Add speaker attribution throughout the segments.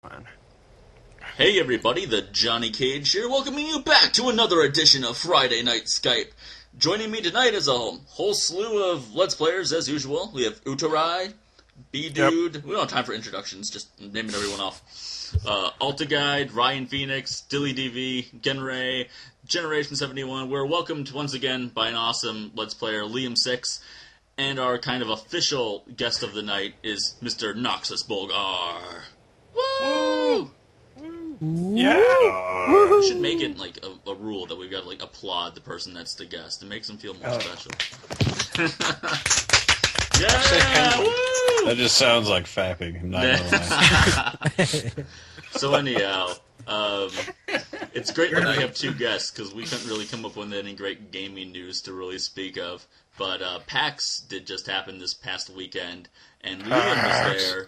Speaker 1: Man.
Speaker 2: Hey everybody, the Johnny Cage here, welcoming you back to another edition of Friday Night Skype. Joining me tonight is a whole slew of Let's Players, as usual. We have Utarai, B-Dude, we don't have time for introductions, just naming everyone off. Alta Guide, Ryan Phoenix, Dilly DV, Genray, Generation 71. We're welcomed once again by an awesome Let's Player, LiamSixx, and our kind of official guest of the night is Mr. NoxusBolgar. Woo!
Speaker 1: Yeah.
Speaker 2: We should make it like a rule that we've got to like applaud the person that's the guest. It makes them feel more special. Yeah! Woo!
Speaker 1: That just sounds like fapping. I'm not gonna lie.
Speaker 2: So anyhow, it's great that we have two guests because we couldn't really come up with any great gaming news to really speak of. But PAX did just happen this past weekend, and Liam was there.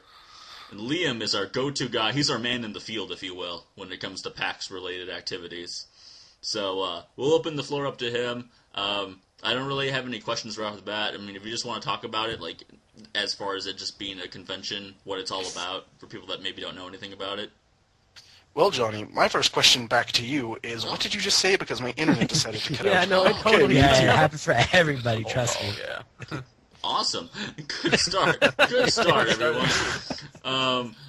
Speaker 2: And Liam is our go-to guy. He's our man in the field, if you will, when it comes to PAX-related activities. So we'll open the floor up to him. I don't really have any questions right off the bat. I mean, if you just want to talk about it, like as far as it just being a convention, what it's all about, for people that maybe don't know anything about it.
Speaker 3: Well, Johnny, my first question back to you is, what did you just say? Because my internet decided to cut out.
Speaker 4: Yeah, no, it totally
Speaker 5: Yeah, it happens for everybody, trust me.
Speaker 3: Yeah.
Speaker 2: Awesome. Good start. Good start, everyone.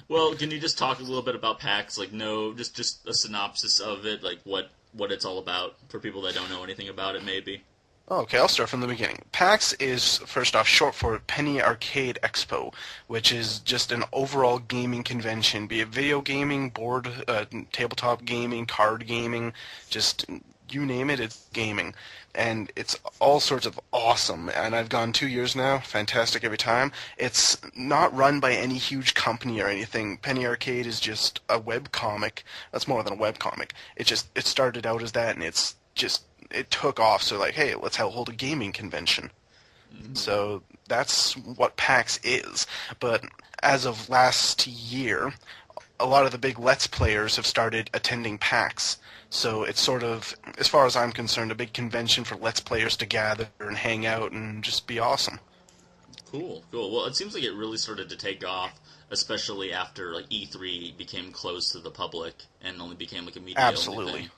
Speaker 2: Well, can you just talk a little bit about PAX? Like, just a synopsis of it, like what it's all about for people that don't know anything about it, maybe.
Speaker 3: Okay, I'll start from the beginning. PAX is, first off, short for Penny Arcade Expo, which is just an overall gaming convention, be it video gaming, board, tabletop gaming, card gaming, just you name it, it's gaming. And it's all sorts of awesome, and I've gone 2 years now, fantastic every time. It's not run by any huge company or anything. Penny Arcade is just a webcomic. That's more than a webcomic. It started out as that, and it took off, so like, hey, let's hold a gaming convention. Mm-hmm. So that's what PAX is. But as of last year, a lot of the big Let's Players have started attending PAX. So it's sort of, as far as I'm concerned, a big convention for Let's Players to gather and hang out and just be awesome.
Speaker 2: Cool. Well, it seems like it really started to take off, especially after like E3 became closed to the public and only became like a media
Speaker 3: Absolutely.
Speaker 2: only thing.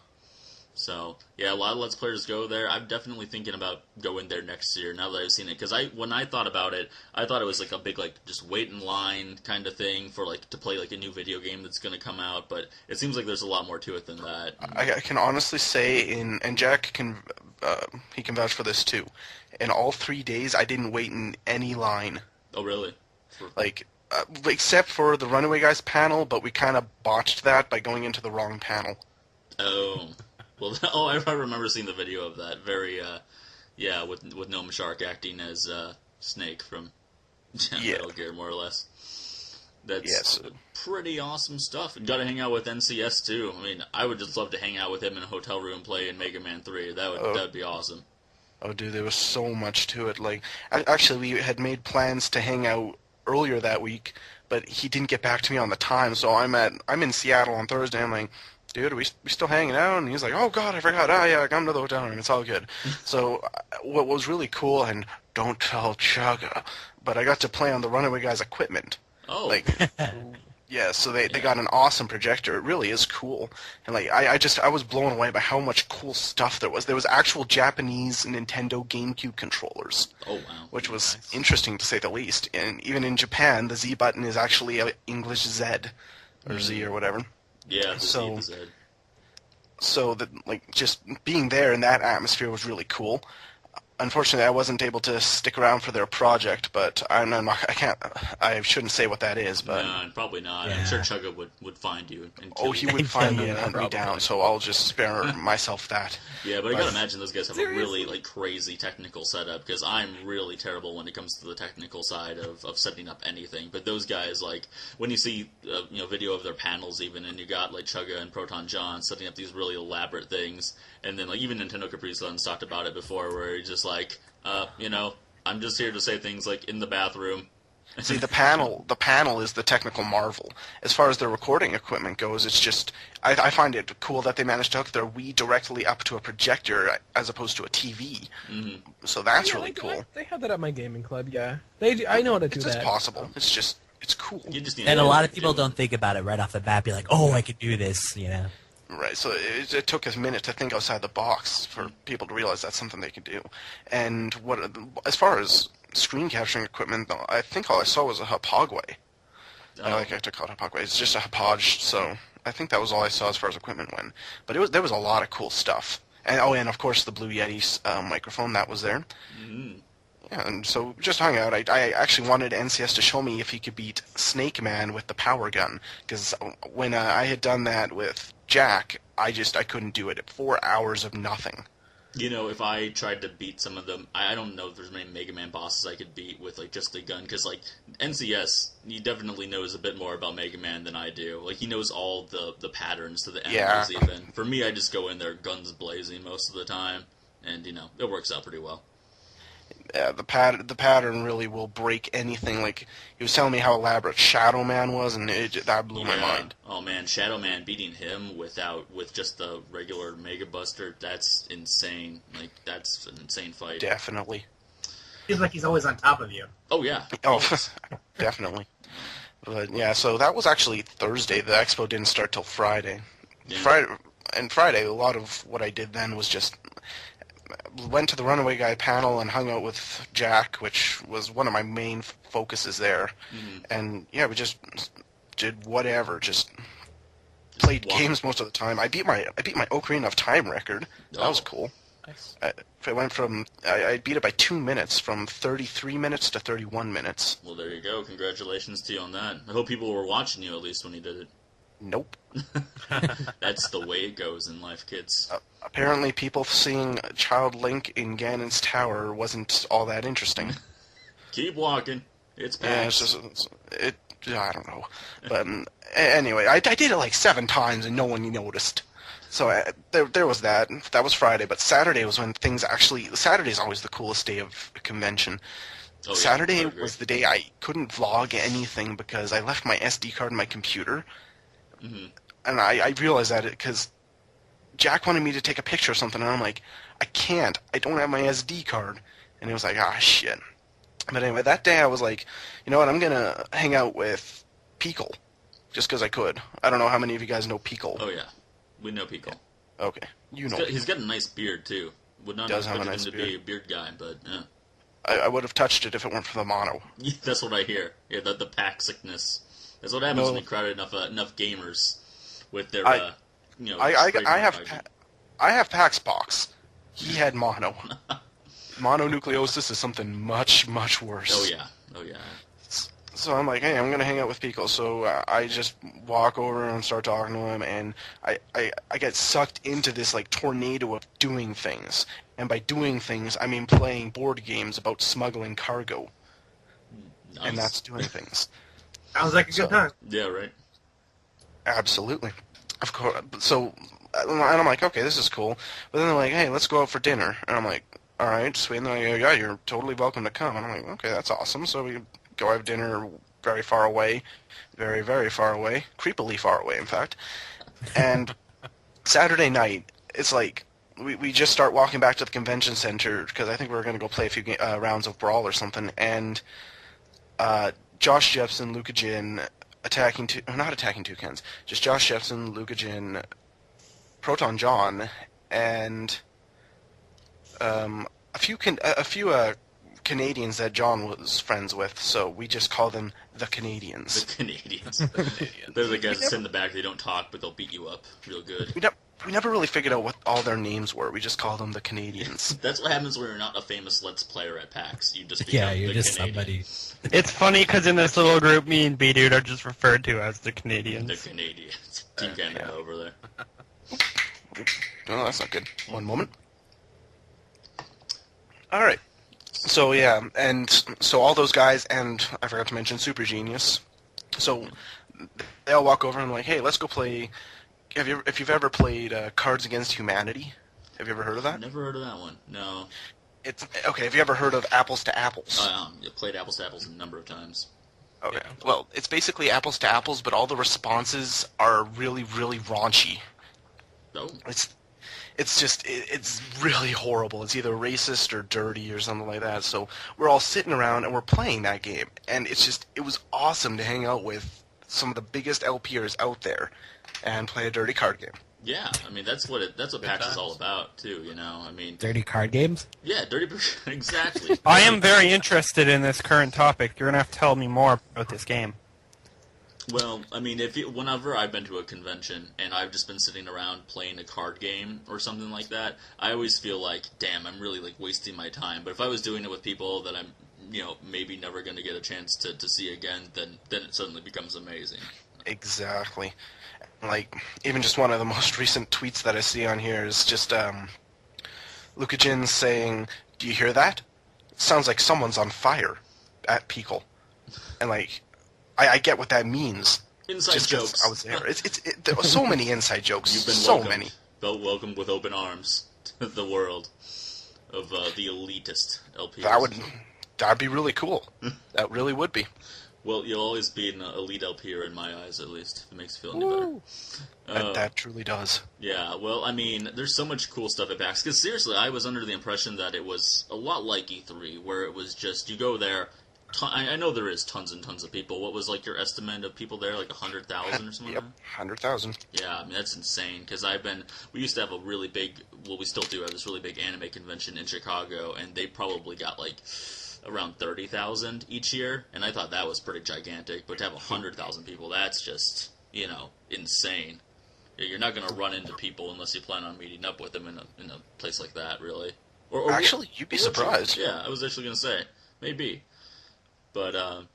Speaker 2: So, yeah, a lot of Let's Players go there. I'm definitely thinking about going there next year now that I've seen it. Because when I thought about it, I thought it was like a big, like, just wait in line kind of thing for, like, to play, like, a new video game that's going to come out. But it seems like there's a lot more to it than that.
Speaker 3: I can honestly say, and Jack he can vouch for this too, in all 3 days, I didn't wait in any line.
Speaker 2: Oh, really?
Speaker 3: Except for the Runaway Guys panel, but we kind of botched that by going into the wrong panel.
Speaker 2: Oh. Well, I remember seeing the video of that. Very, with Gnome Shark acting as Snake from Metal Gear, more or less. That's pretty awesome stuff. And got to hang out with NCS too. I mean, I would just love to hang out with him in a hotel room playing Mega Man 3. That would be awesome.
Speaker 3: Oh, dude, there was so much to it. Like, actually, we had made plans to hang out earlier that week, but he didn't get back to me on the time. So I'm in Seattle on Thursday. I'm like, dude, are we still hanging out? And he's like, oh, God, I forgot. Yeah, come to the hotel room. It's all good. So what was really cool, and don't tell Chugga, but I got to play on the Runaway Guys equipment.
Speaker 2: Oh.
Speaker 3: Yeah, so they got an awesome projector. It really is cool. And, like, I was blown away by how much cool stuff there was. There was actual Japanese Nintendo GameCube controllers.
Speaker 2: Oh, wow.
Speaker 3: Which was interesting, to say the least. And even in Japan, the Z button is actually an English Z, or Z or whatever.
Speaker 2: Yeah, the Z.
Speaker 3: So just being there in that atmosphere was really cool. Unfortunately, I wasn't able to stick around for their project, but I shouldn't say what that is, but...
Speaker 2: No, probably not.
Speaker 4: Yeah.
Speaker 2: I'm sure Chugga would find you and kill
Speaker 3: he
Speaker 2: you.
Speaker 3: would find me and hunt me
Speaker 4: Probably.
Speaker 3: down, so I'll just spare myself that.
Speaker 2: Yeah, but I gotta imagine those guys have a really crazy technical setup, because I'm really terrible when it comes to the technical side of setting up anything. But those guys, when you see video of their panels even, and you got Chugga and Proton John setting up these really elaborate things, and then even Nintendo Capri Sun's talked about it before, where he's just I'm just here to say things like in the bathroom.
Speaker 3: See, the panel is the technical marvel. As far as their recording equipment goes, it's just, I find it cool that they managed to hook their Wii directly up to a projector as opposed to a TV. Mm-hmm. So that's really cool.
Speaker 4: They have that at my gaming club, yeah. I know how to do that.
Speaker 3: It's possible. It's just it's cool.
Speaker 2: You just need
Speaker 5: And a lot of
Speaker 2: to
Speaker 5: people
Speaker 2: do it.
Speaker 5: don't think about it right off the bat. Be like, oh, I could do this,
Speaker 3: Right, so it took us a minute to think outside the box for people to realize that's something they could do. And as far as screen capturing equipment, though, I think all I saw was a Hapagway. I like to call it Hapagway. It's just a Hapag, so I think that was all I saw as far as equipment went. But there was a lot of cool stuff. And and of course the Blue Yeti microphone that was there.
Speaker 2: Mm.
Speaker 3: Yeah, and so just hung out. I actually wanted NCS to show me if he could beat Snake Man with the power gun, because when I had done that with Jack, I couldn't do it. 4 hours of nothing.
Speaker 2: You know, if I tried to beat some of them, I don't know if there's many Mega Man bosses I could beat with, like, just the gun, because, like, NCS, he definitely knows a bit more about Mega Man than I do. Like, he knows all the patterns to the enemies, even. For me, I just go in there guns blazing most of the time, and, it works out pretty well.
Speaker 3: Yeah, the pattern really will break anything. Like, he was telling me how elaborate Shadow Man was, and that blew my mind.
Speaker 2: Oh man, Shadow Man beating him with just the regular Mega Buster, that's insane. Like, that's an insane fight.
Speaker 3: Definitely.
Speaker 4: Feels like he's always on top of you.
Speaker 2: Oh yeah.
Speaker 3: Oh, definitely. But yeah, so that was actually Thursday. The expo didn't start till Friday.
Speaker 2: Yeah.
Speaker 3: Friday, a lot of what I did then was just went to the Runaway Guy panel and hung out with Jack, which was one of my main focuses there.
Speaker 2: Mm-hmm.
Speaker 3: And yeah, we just did whatever, just played games most of the time. I beat my Ocarina of Time record. That was cool.
Speaker 5: Nice.
Speaker 3: I beat it by 2 minutes, from 33 minutes to 31 minutes.
Speaker 2: Well, there you go. Congratulations to you on that. I hope people were watching you at least when you did it.
Speaker 3: Nope.
Speaker 2: That's the way it goes in life, kids.
Speaker 3: Apparently, people seeing Child Link in Ganon's Tower wasn't all that interesting.
Speaker 2: Keep walking. It's
Speaker 3: Yeah,
Speaker 2: PAX.
Speaker 3: I don't know. But anyway, I did it like 7 times and no one noticed. So there was that. That was Friday, but Saturday was when things actually... Saturday's always the coolest day of a convention.
Speaker 2: Oh, yeah,
Speaker 3: Saturday
Speaker 2: I agree.
Speaker 3: was the day I couldn't vlog anything because I left my SD card in my computer.
Speaker 2: Mm-hmm.
Speaker 3: And I realized that because Jack wanted me to take a picture or something, and I'm like, I can't. I don't have my SD card. And he was like, shit. But anyway, that day I was like, you know what, I'm going to hang out with Peekle, just because I could. I don't know how many of you guys know Peekle.
Speaker 2: Oh, yeah. We know Pico.
Speaker 3: Okay. You know.
Speaker 2: He's got a nice beard, too. Would not
Speaker 3: Does have
Speaker 2: expect
Speaker 3: a
Speaker 2: him
Speaker 3: nice
Speaker 2: to be a beard guy, but, yeah.
Speaker 3: I would have touched it if it weren't for the mono.
Speaker 2: That's what I hear. Yeah, the pack sickness. That's what happens when you crowd enough gamers with their,
Speaker 3: I have
Speaker 2: hygiene.
Speaker 3: I have Pax Box. He had mono. Mononucleosis is something much, much worse.
Speaker 2: Oh, yeah. Oh, yeah.
Speaker 3: So I'm like, hey, I'm going to hang out with Pico. So I just walk over and start talking to him, and I get sucked into this like tornado of doing things. And by doing things, I mean playing board games about smuggling cargo.
Speaker 2: Nice.
Speaker 3: And that's doing things.
Speaker 4: Sounds like a good time.
Speaker 2: Yeah, right.
Speaker 3: Absolutely. Of course. So, and I'm like, okay, this is cool. But then they're like, hey, let's go out for dinner. And I'm like, all right, sweet. And they're like, yeah, you're totally welcome to come. And I'm like, okay, that's awesome. So we go have dinner very far away. Very, very far away. Creepily far away, in fact. And Saturday night, it's like, we just start walking back to the convention center, because I think we were going to go play a few rounds of Brawl or something. And Josh Jepson, Luca Jin, not attacking Toucans, just Josh Jepson, Luca Jin, Proton John, and a few Canadians that John was friends with, so we just call them the Canadians.
Speaker 2: The Canadians. They're the guys that sit in the back. They don't talk, but they'll beat you up real good.
Speaker 3: We never really figured out what all their names were. We just called them the Canadians.
Speaker 2: That's what happens when you're not a famous Let's Player at PAX. You just become
Speaker 5: you're
Speaker 2: the
Speaker 5: just
Speaker 2: Canadian.
Speaker 5: somebody.
Speaker 6: It's funny because in this little group, me and B-Dude are just referred to as the Canadians.
Speaker 2: The Canadians. Team Canada over there.
Speaker 3: No, that's not good. One moment. All right. So yeah, and so all those guys, and I forgot to mention Super Genius. So they all walk over and like, hey, let's go play. If you've ever played Cards Against Humanity, have you ever heard of that?
Speaker 2: Never heard of that one. No.
Speaker 3: It's okay. Have you ever heard of Apples to Apples?
Speaker 2: I played Apples to Apples a number of times.
Speaker 3: Okay. Well, it's basically Apples to Apples, but all the responses are really, really raunchy.
Speaker 2: Oh.
Speaker 3: it's just it's really horrible. It's either racist or dirty or something like that. So we're all sitting around and we're playing that game, and it was awesome to hang out with some of the biggest LPers out there and play a dirty card game.
Speaker 2: Yeah, I mean that's what PAX is all about too. You know, I mean,
Speaker 5: Dirty card games?
Speaker 2: yeah, exactly.
Speaker 6: I am very interested in this current topic. You're gonna have to tell me more about this game.
Speaker 2: Well, I mean, whenever I've been to a convention and I've just been sitting around playing a card game or something like that, I always feel like, damn, I'm really like wasting my time. But if I was doing it with people that I'm, maybe never going to get a chance to see again, then it suddenly becomes amazing.
Speaker 3: Exactly. Like, even just one of the most recent tweets that I see on here is just Lucajin saying, "Do you hear that? Sounds like someone's on fire at Pickle." And like, I get what that means.
Speaker 2: Inside
Speaker 3: just 'cause
Speaker 2: jokes.
Speaker 3: I was there. There are so many inside jokes.
Speaker 2: You've been
Speaker 3: so
Speaker 2: welcomed.
Speaker 3: many.
Speaker 2: Felt welcomed with open arms to the world of the elitist LPs.
Speaker 3: That'd be really cool. That really would be.
Speaker 2: Well, you'll always be an elite LPer in my eyes, at least, if it makes you feel any better.
Speaker 3: That truly does.
Speaker 2: Yeah, well, I mean, there's so much cool stuff at PAX. Because seriously, I was under the impression that it was a lot like E3, where it was just, you go there, I know there is tons and tons of people. What was, like, your estimate of people there? Like 100,000 or something?
Speaker 3: Yep, 100,000.
Speaker 2: Yeah, I mean, that's insane, because we used to have a really big, well, we still do have this really big anime convention in Chicago, and they probably got, like, around 30,000 each year, and I thought that was pretty gigantic, but to have 100,000 people, that's just, insane. You're not going to run into people unless you plan on meeting up with them in a place like that, really. Or
Speaker 3: Actually, you'd be surprised.
Speaker 2: Yeah, I was actually going to say, maybe. But,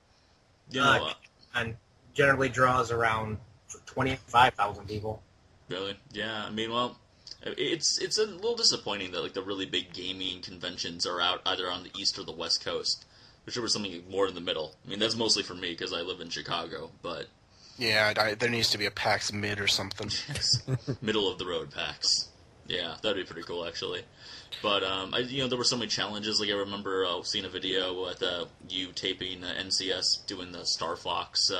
Speaker 4: and generally draws around 25,000 people.
Speaker 2: Really? Yeah, I mean, well, it's a little disappointing that, like, the really big gaming conventions are out either on the East or the West Coast. Wish there was something more in the middle. I mean, that's mostly for me, because I live in Chicago, but...
Speaker 3: Yeah, there needs to be a PAX Mid or something.
Speaker 2: Yes. Middle of the road PAX. Yeah, that'd be pretty cool, actually. But, there were so many challenges. Like, I remember seeing a video with you taping NCS doing the Star Fox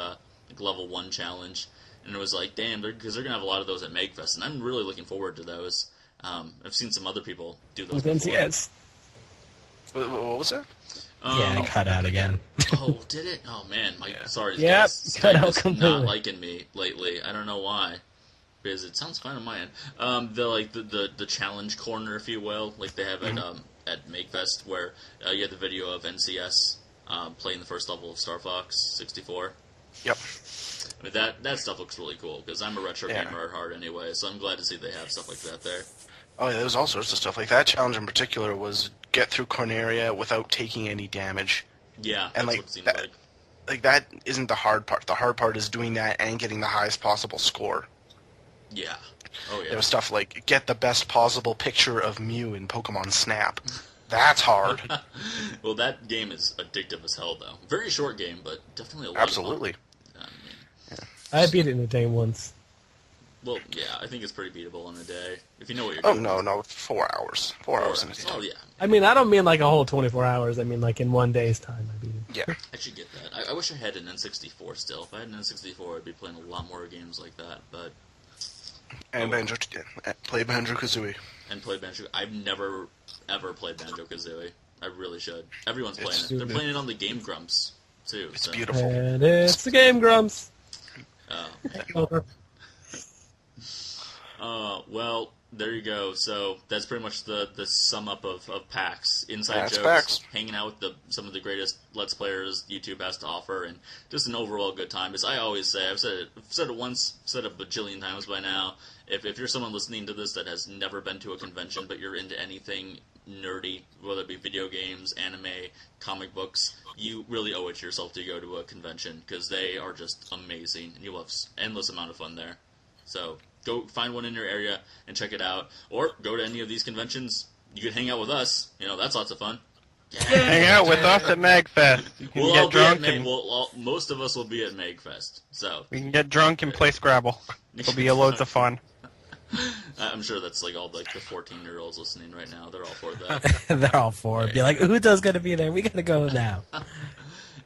Speaker 2: level 1 challenge. And it was like, damn, because they're going to have a lot of those at MAGFest. And I'm really looking forward to those. I've seen some other people do those
Speaker 5: With
Speaker 2: before.
Speaker 5: NCS.
Speaker 3: What was that?
Speaker 5: Yeah, it cut out again.
Speaker 2: Oh, did it? Oh, man. Sorry,
Speaker 5: Yep,
Speaker 2: guys.
Speaker 5: cut
Speaker 2: Skype
Speaker 5: out
Speaker 2: is
Speaker 5: completely.
Speaker 2: not liking me lately. I don't know why. Because it sounds fine on my end. The challenge corner, if you will, like they have at MakeFest, where you had the video of NCS playing the first level of Star Fox 64.
Speaker 3: Yep.
Speaker 2: I mean, that stuff looks really cool, because I'm a retro gamer at heart anyway, so I'm glad to see they have stuff like that there.
Speaker 3: Oh, yeah, there was all sorts of stuff. Like, that challenge in particular was get through Corneria without taking any damage.
Speaker 2: Yeah,
Speaker 3: And,
Speaker 2: that's
Speaker 3: like,
Speaker 2: what it seemed
Speaker 3: that,
Speaker 2: like.
Speaker 3: Like, that isn't the hard part. The hard part is doing that and getting the highest possible score.
Speaker 2: Yeah. Oh, yeah.
Speaker 3: There was stuff like, get the best possible picture of Mew in Pokemon Snap. That's hard.
Speaker 2: Well, that game is addictive as hell, though. Very short game, but definitely a lot
Speaker 3: Absolutely.
Speaker 2: of fun. I mean,
Speaker 7: I beat it in a day once.
Speaker 2: well, yeah, I think it's pretty beatable in a day, if you know what you're
Speaker 3: Oh,
Speaker 2: doing.
Speaker 3: no, 4 hours. 4 hours in a day.
Speaker 2: Oh, yeah.
Speaker 7: I mean, I don't mean like a whole 24 hours. I mean like in one day's time I beat it.
Speaker 3: Yeah.
Speaker 2: I should get that. I wish I had an N64 still. If I had an N64, I'd be playing a lot more games like that, but...
Speaker 3: And play Banjo-Kazooie.
Speaker 2: And play Banjo. I've never, ever played Banjo-Kazooie. I really should. Everyone's playing
Speaker 3: It's-
Speaker 2: it. They're playing it on the Game Grumps, too.
Speaker 3: It's
Speaker 2: so.
Speaker 3: beautiful.
Speaker 7: And it's the Game Grumps.
Speaker 2: Oh, well, there you go. So that's pretty much the sum up of PAX. Inside
Speaker 3: That's
Speaker 2: jokes,
Speaker 3: PAX.
Speaker 2: hanging out with some of the greatest Let's Players YouTube has to offer, and just an overall good time. As I always say, I've said it once, said it a bajillion times by now. If you're someone listening to this that has never been to a convention, but you're into anything nerdy, whether it be video games, anime, comic books, you really owe it to yourself to go to a convention, because they are just amazing, and you'll have endless amount of fun there. So go find one in your area and check it out, or go to any of these conventions. You could hang out with us. That's lots of fun. Yeah.
Speaker 6: Hang out with us at MAGFest. You can
Speaker 2: We'll all
Speaker 6: get
Speaker 2: be at
Speaker 6: drunk and
Speaker 2: most of us will be at MAGFest. So
Speaker 6: we can get drunk and play Scrabble. It'll be loads of fun.
Speaker 2: I'm sure that's like all like the 14-year-olds listening right now. They're all for that.
Speaker 5: They're all for it. Be like, Udo's gonna be there. We gotta go now.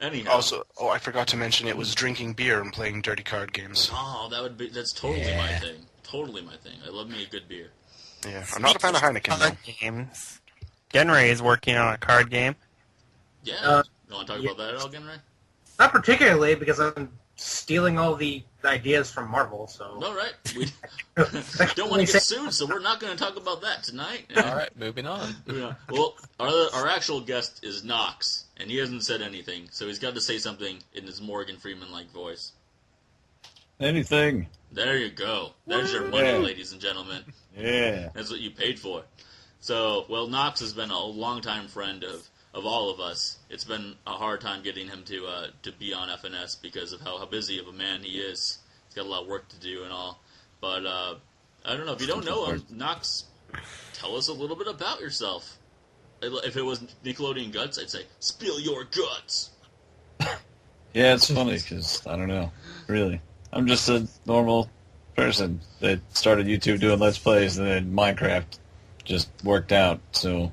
Speaker 2: Anyhow.
Speaker 3: Also, I forgot to mention it was drinking beer and playing dirty card games.
Speaker 2: Oh, that's totally my thing. Totally my thing. I love me a good beer.
Speaker 3: Yeah, I'm not a fan of Heineken.
Speaker 6: Card games. Genray is working on a card game.
Speaker 2: Yeah. You want to talk about that at all, Genray?
Speaker 4: Not particularly, because I'm stealing all the ideas from Marvel, so...
Speaker 2: No, right. We don't want to get sued, so we're not going to talk about that tonight.
Speaker 8: All right, moving on.
Speaker 2: Yeah. Well, our actual guest is Nox, and he hasn't said anything, so he's got to say something in his Morgan Freeman-like voice.
Speaker 1: Anything.
Speaker 2: There you go. There's your money,
Speaker 1: Yeah.
Speaker 2: ladies and gentlemen.
Speaker 1: Yeah.
Speaker 2: That's what you paid for. So, well, Nox has been a longtime friend of all of us. It's been a hard time getting him to be on FNS because of how busy of a man he is. He's got a lot of work to do and all. But, I don't know. If you don't know him, Nox, tell us a little bit about yourself. If it was Nickelodeon Guts, I'd say, spill your guts.
Speaker 1: Yeah, it's funny because, I don't know, really. I'm just a normal person that started YouTube doing Let's Plays, and then Minecraft just worked out, so,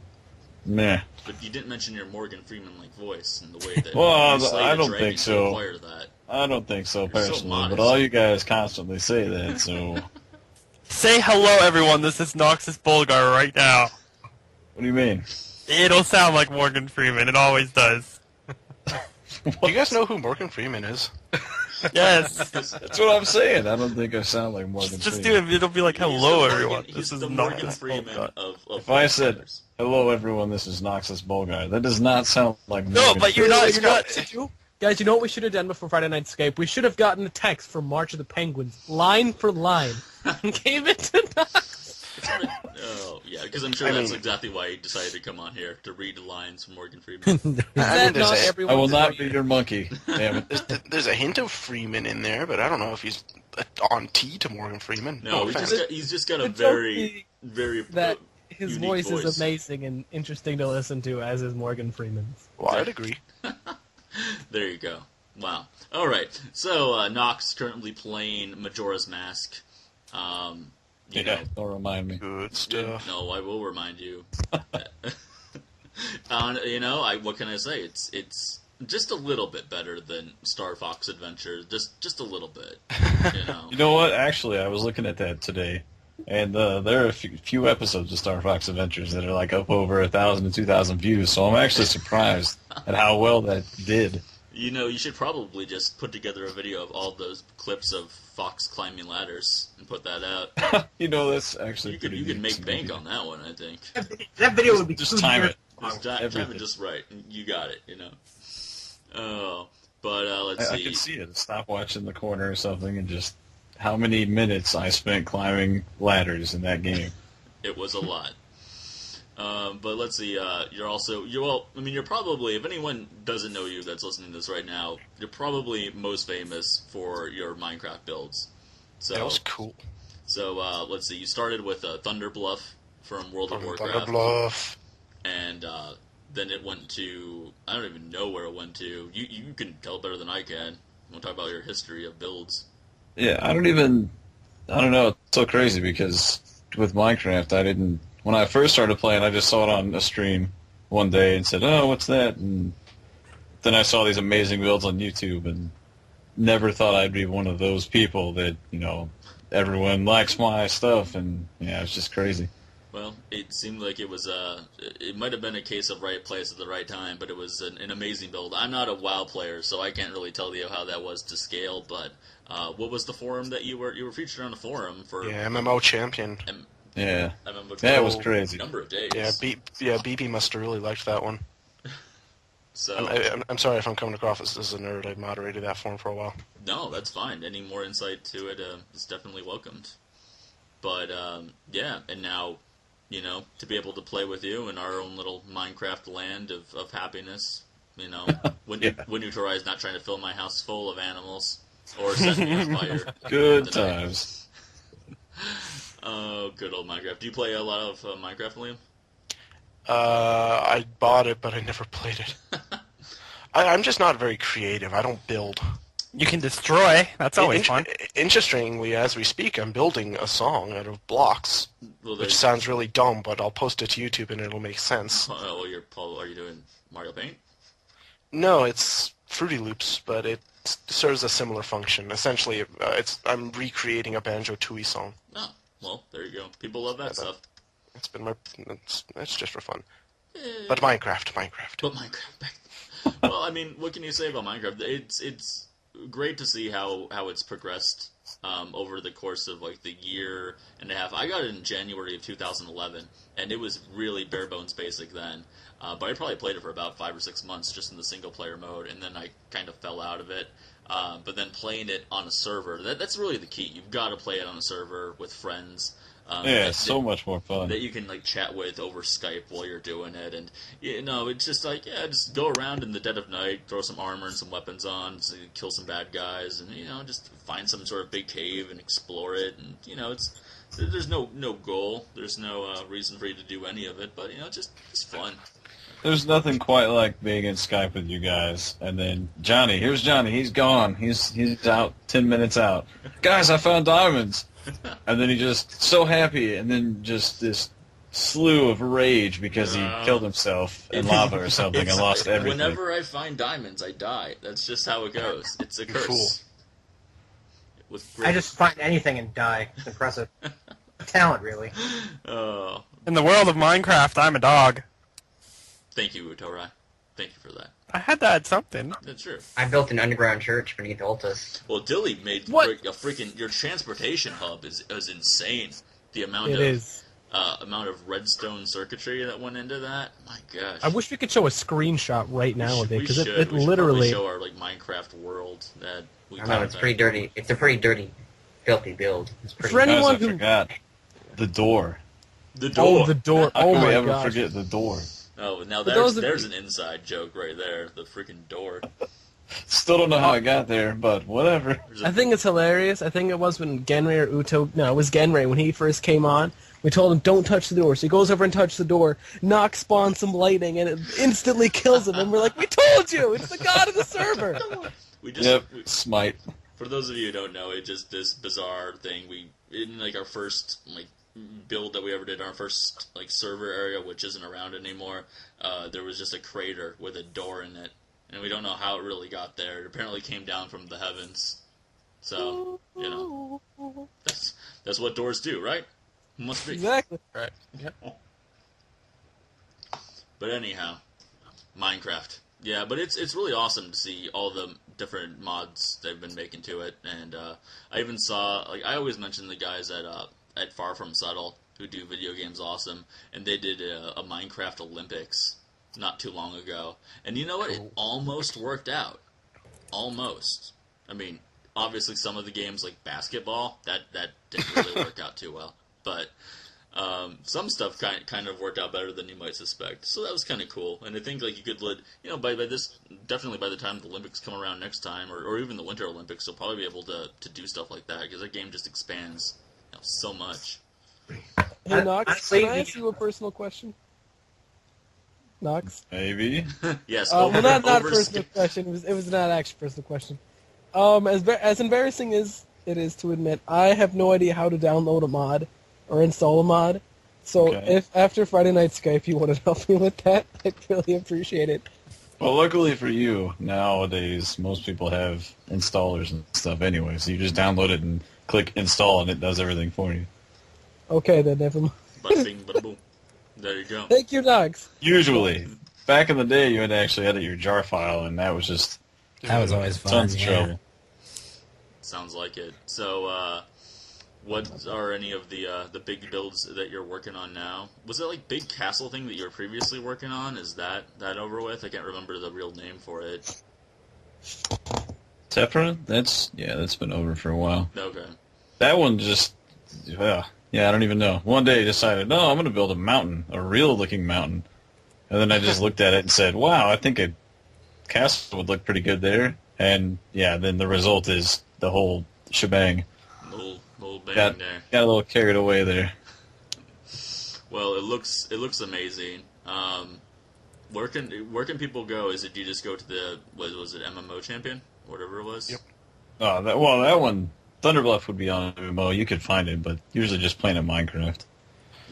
Speaker 1: meh.
Speaker 2: But you didn't mention your Morgan Freeman-like voice and the way that
Speaker 1: Well,
Speaker 2: you slayed
Speaker 1: I
Speaker 2: a
Speaker 1: don't
Speaker 2: dragon
Speaker 1: think
Speaker 2: to
Speaker 1: so.
Speaker 2: acquire that.
Speaker 1: I don't think so,
Speaker 2: You're so
Speaker 1: personally,
Speaker 2: modest.
Speaker 1: but all you guys constantly say that, so...
Speaker 6: Say hello, everyone. This is NoxusBolgar right now.
Speaker 1: What do you mean?
Speaker 6: It'll sound like Morgan Freeman. It always does.
Speaker 3: Do you guys know who Morgan Freeman is?
Speaker 6: Yes.
Speaker 1: That's what I'm saying. I don't think I sound like Morgan
Speaker 6: Just do
Speaker 1: Freeman.
Speaker 6: it. It'll be like,
Speaker 2: He's
Speaker 6: hello,
Speaker 2: the Morgan-
Speaker 6: everyone.
Speaker 2: He's
Speaker 6: This is
Speaker 2: the Morgan
Speaker 6: Noxus
Speaker 2: Freeman
Speaker 6: Bolgar.
Speaker 2: of
Speaker 1: If I said, hello everyone, this is NoxusBolgar, that does not sound like
Speaker 6: No,
Speaker 1: Morgan
Speaker 6: but you're
Speaker 1: Freeman.
Speaker 6: not.
Speaker 7: Guys, you know what we should have done before Friday Night Skype? We should have gotten a text from March of the Penguins, line for line, and gave it to Nox.
Speaker 2: Oh, yeah, because I'm sure
Speaker 3: I
Speaker 2: that's
Speaker 3: mean-
Speaker 2: exactly why he decided to come on here, to read the lines from Morgan Freeman.
Speaker 3: I mean,
Speaker 7: That
Speaker 3: there's
Speaker 7: not
Speaker 3: a-
Speaker 7: everyone
Speaker 1: I will not
Speaker 7: is-
Speaker 1: be your monkey. Damn it.
Speaker 3: There's a hint of Freeman in there, but I don't know if he's on T to Morgan Freeman.
Speaker 2: No,
Speaker 3: offense.
Speaker 2: he's just got a
Speaker 7: The joke
Speaker 2: very, very
Speaker 7: that his
Speaker 2: unique
Speaker 7: voice is amazing and interesting to listen to, as is Morgan Freeman's.
Speaker 3: Well, I'd agree.
Speaker 2: There you go. Wow. All right. So Nox currently playing Majora's Mask. You know,
Speaker 1: Don't remind me.
Speaker 3: Good stuff.
Speaker 2: no, I will remind you. What can I say? It's just a little bit better than Star Fox Adventure. Just a little bit. You know.
Speaker 1: You know what? Actually, I was looking at that today, and there are a few episodes of Star Fox Adventures that are like up over 1,000 to 2,000 views. So I'm actually surprised at how well that did.
Speaker 2: You know, you should probably just put together a video of all those clips of Fox climbing ladders and put that out.
Speaker 1: You know, that's actually
Speaker 2: You could
Speaker 1: pretty
Speaker 2: make
Speaker 1: decent.
Speaker 2: bank on that one, I think.
Speaker 4: That video would be
Speaker 1: Just
Speaker 4: 2
Speaker 1: time
Speaker 4: years
Speaker 1: it.
Speaker 4: long.
Speaker 2: Just time
Speaker 1: everything.
Speaker 2: it just right. You got it, you know. Oh, but let's
Speaker 1: I
Speaker 2: see.
Speaker 1: could see it. Stop watching the corner or something, and just how many minutes I spent climbing ladders in that game.
Speaker 2: It was a lot. But let's see. You're probably, if anyone doesn't know you that's listening to this right now, you're probably most famous for your Minecraft builds. So
Speaker 3: That was cool.
Speaker 2: So let's see. You started with Thunder Bluff from World of Warcraft,
Speaker 3: Thunder Bluff.
Speaker 2: and then it went to, I don't even know where it went to. You can tell better than I can. We'll talk about your history of builds.
Speaker 1: Yeah, I don't know. It's so crazy because with Minecraft, when I first started playing, I just saw it on a stream one day and said, oh, what's that? And then I saw these amazing builds on YouTube and never thought I'd be one of those people that, everyone likes my stuff. And, yeah, it's just crazy.
Speaker 2: Well, it seemed like it was it might have been a case of right place at the right time, but it was an amazing build. I'm not a WoW player, so I can't really tell you how that was to scale, but what was the forum that you were featured on a forum for?
Speaker 3: Yeah, MMO champion.
Speaker 1: Yeah.
Speaker 2: I remember
Speaker 1: That was
Speaker 2: a
Speaker 1: crazy.
Speaker 2: number of days.
Speaker 3: Yeah, BB must have really liked that one.
Speaker 2: So
Speaker 3: I'm sorry if I'm coming across as a nerd. I moderated that forum for a while.
Speaker 2: no, that's fine. Any more insight to it is definitely welcomed. But yeah, and now, to be able to play with you in our own little Minecraft land of happiness, when
Speaker 1: Yeah.
Speaker 2: when Utorai is not trying to fill my house full of animals or set me on fire.
Speaker 1: Good
Speaker 2: tonight.
Speaker 1: times.
Speaker 2: Oh, good old Minecraft. Do you play a lot of Minecraft, Liam?
Speaker 3: I bought it, but I never played it. I'm just not very creative. I don't build.
Speaker 6: You can destroy. That's always fun.
Speaker 3: Interestingly, as we speak, I'm building a song out of blocks,
Speaker 2: Well,
Speaker 3: which sounds really dumb, but I'll post it to YouTube and it'll make sense.
Speaker 2: are you doing Mario Paint?
Speaker 3: No, it's Fruity Loops, but it serves a similar function. Essentially, I'm recreating a Banjo-Tooie song.
Speaker 2: Oh, well, there you go. People love that stuff.
Speaker 3: It's been it's just for fun. But Minecraft.
Speaker 2: But Minecraft. Well, I mean, what can you say about Minecraft? It's great to see how it's progressed over the course of like the year and a half. I got it in January of 2011, and it was really bare bones basic then. But I probably played it for about 5 or 6 months just in the single player mode, and then I kind of fell out of it. But then playing it on a server, that's really the key. You've got to play it on a server with friends.
Speaker 1: It's so much more fun.
Speaker 2: That you can like chat with over Skype while you're doing it, and it's just like just go around in the dead of night, throw some armor and some weapons on, so you kill some bad guys, and just find some sort of big cave and explore it, and there's no goal, there's no reason for you to do any of it, but just fun.
Speaker 1: There's nothing quite like being in Skype with you guys, and then here's Johnny, he's gone, he's out 10 minutes out. Guys, I found diamonds. And then he just so happy, and then just this slew of rage because he killed himself in lava or something and lost everything.
Speaker 2: Whenever I find diamonds, I die. That's just how it goes. It's a curse.
Speaker 4: I just find anything and die. It's impressive. Talent, really.
Speaker 2: Oh.
Speaker 6: In the world of Minecraft, I'm a dog.
Speaker 2: Thank you, Utorai. Thank you for that.
Speaker 6: I had to add something.
Speaker 2: That's true.
Speaker 8: I built an underground church beneath Altus.
Speaker 2: Well, Dilly made
Speaker 7: What?
Speaker 2: a freaking... Your transportation hub is insane. The amount amount of redstone circuitry that went into that. My gosh.
Speaker 7: I wish we could show a screenshot right now of it, because it
Speaker 2: We should
Speaker 7: literally...
Speaker 2: show our Minecraft world that we
Speaker 8: I know, it's pretty dirty. It's a pretty dirty, filthy build. It's pretty
Speaker 7: For anyone
Speaker 1: Guys, I forgot the door.
Speaker 2: The door.
Speaker 7: Oh, the door.
Speaker 1: How
Speaker 7: Oh
Speaker 1: could we
Speaker 7: my
Speaker 1: ever
Speaker 7: gosh.
Speaker 1: forget the door?
Speaker 2: Oh, now
Speaker 7: those
Speaker 2: there's
Speaker 7: of
Speaker 2: an inside joke right there. The freaking door.
Speaker 1: Still don't know how I got there, but whatever.
Speaker 7: I think it's hilarious. I think it was when Genray or Uto... No, it was Genray. When he first came on, we told him, don't touch the door. So he goes over and touches the door, Nox spawns some lightning, and it instantly kills him. And we're like, we told you! It's the god of the server!
Speaker 1: Smite.
Speaker 2: For those of you who don't know, it's just this bizarre thing. In our first build that we ever did, our first server area, which isn't around anymore, there was just a crater with a door in it, and we don't know how it really got there. It apparently came down from the heavens. So that's what doors do, right? Must be.
Speaker 7: Exactly.
Speaker 6: Right. Yep.
Speaker 2: But anyhow, Minecraft. Yeah, but it's really awesome to see all the different mods they've been making to it, and I even saw I always mention the guys at Far From Subtle who do video games awesome, and they did a Minecraft Olympics not too long ago, and you know what? It almost worked out. Almost. I mean, obviously some of the games like basketball that didn't really work out too well, but some stuff kind of worked out better than you might suspect. So that was kind of cool. And I think you could by this, definitely by the time the Olympics come around next time, or even the Winter Olympics, you'll probably be able to do stuff like that, because that game just expands so much.
Speaker 7: Hey, Nox,
Speaker 4: Honestly,
Speaker 7: can I ask you a personal question? Nox?
Speaker 1: Maybe.
Speaker 2: Yes.
Speaker 7: Well, not a
Speaker 2: over-
Speaker 7: personal question. It was not actually a personal question. As embarrassing as it is to admit, I have no idea how to download a mod or install a mod. So
Speaker 1: Okay.
Speaker 7: if after Friday Night Skype you want to help me with that, I'd really appreciate it.
Speaker 1: Well, luckily for you, nowadays most people have installers and stuff anyway, so you just download it and click install, and it does everything for you.
Speaker 7: Okay, then never mind.
Speaker 2: Bada bing, bada boom. There you go.
Speaker 7: Thank you, Nox.
Speaker 1: Usually, back in the day, you had to actually edit your jar file, and that was just
Speaker 5: That was always fun.
Speaker 1: tons of
Speaker 5: Yeah.
Speaker 1: trouble.
Speaker 2: Sounds like it. So, what are any of the big builds that you're working on now? Was it Big Castle thing that you were previously working on? Is that over with? I can't remember the real name for it.
Speaker 1: Tephra? That's been over for a while.
Speaker 2: Okay.
Speaker 1: That one just, I don't even know. One day I decided, no, I'm going to build a mountain, a real-looking mountain. And then I just looked at it and said, wow, I think a castle would look pretty good there. And, then the result is the whole shebang.
Speaker 2: Little bang
Speaker 1: Got
Speaker 2: there.
Speaker 1: a little carried away there.
Speaker 2: Well, it looks amazing. Where can people go? Is it you just go to the was it MMO Champion, whatever it was?
Speaker 3: Yep.
Speaker 1: Oh, that one, Thunderbluff would be on MMO. You could find it, but usually just playing in Minecraft.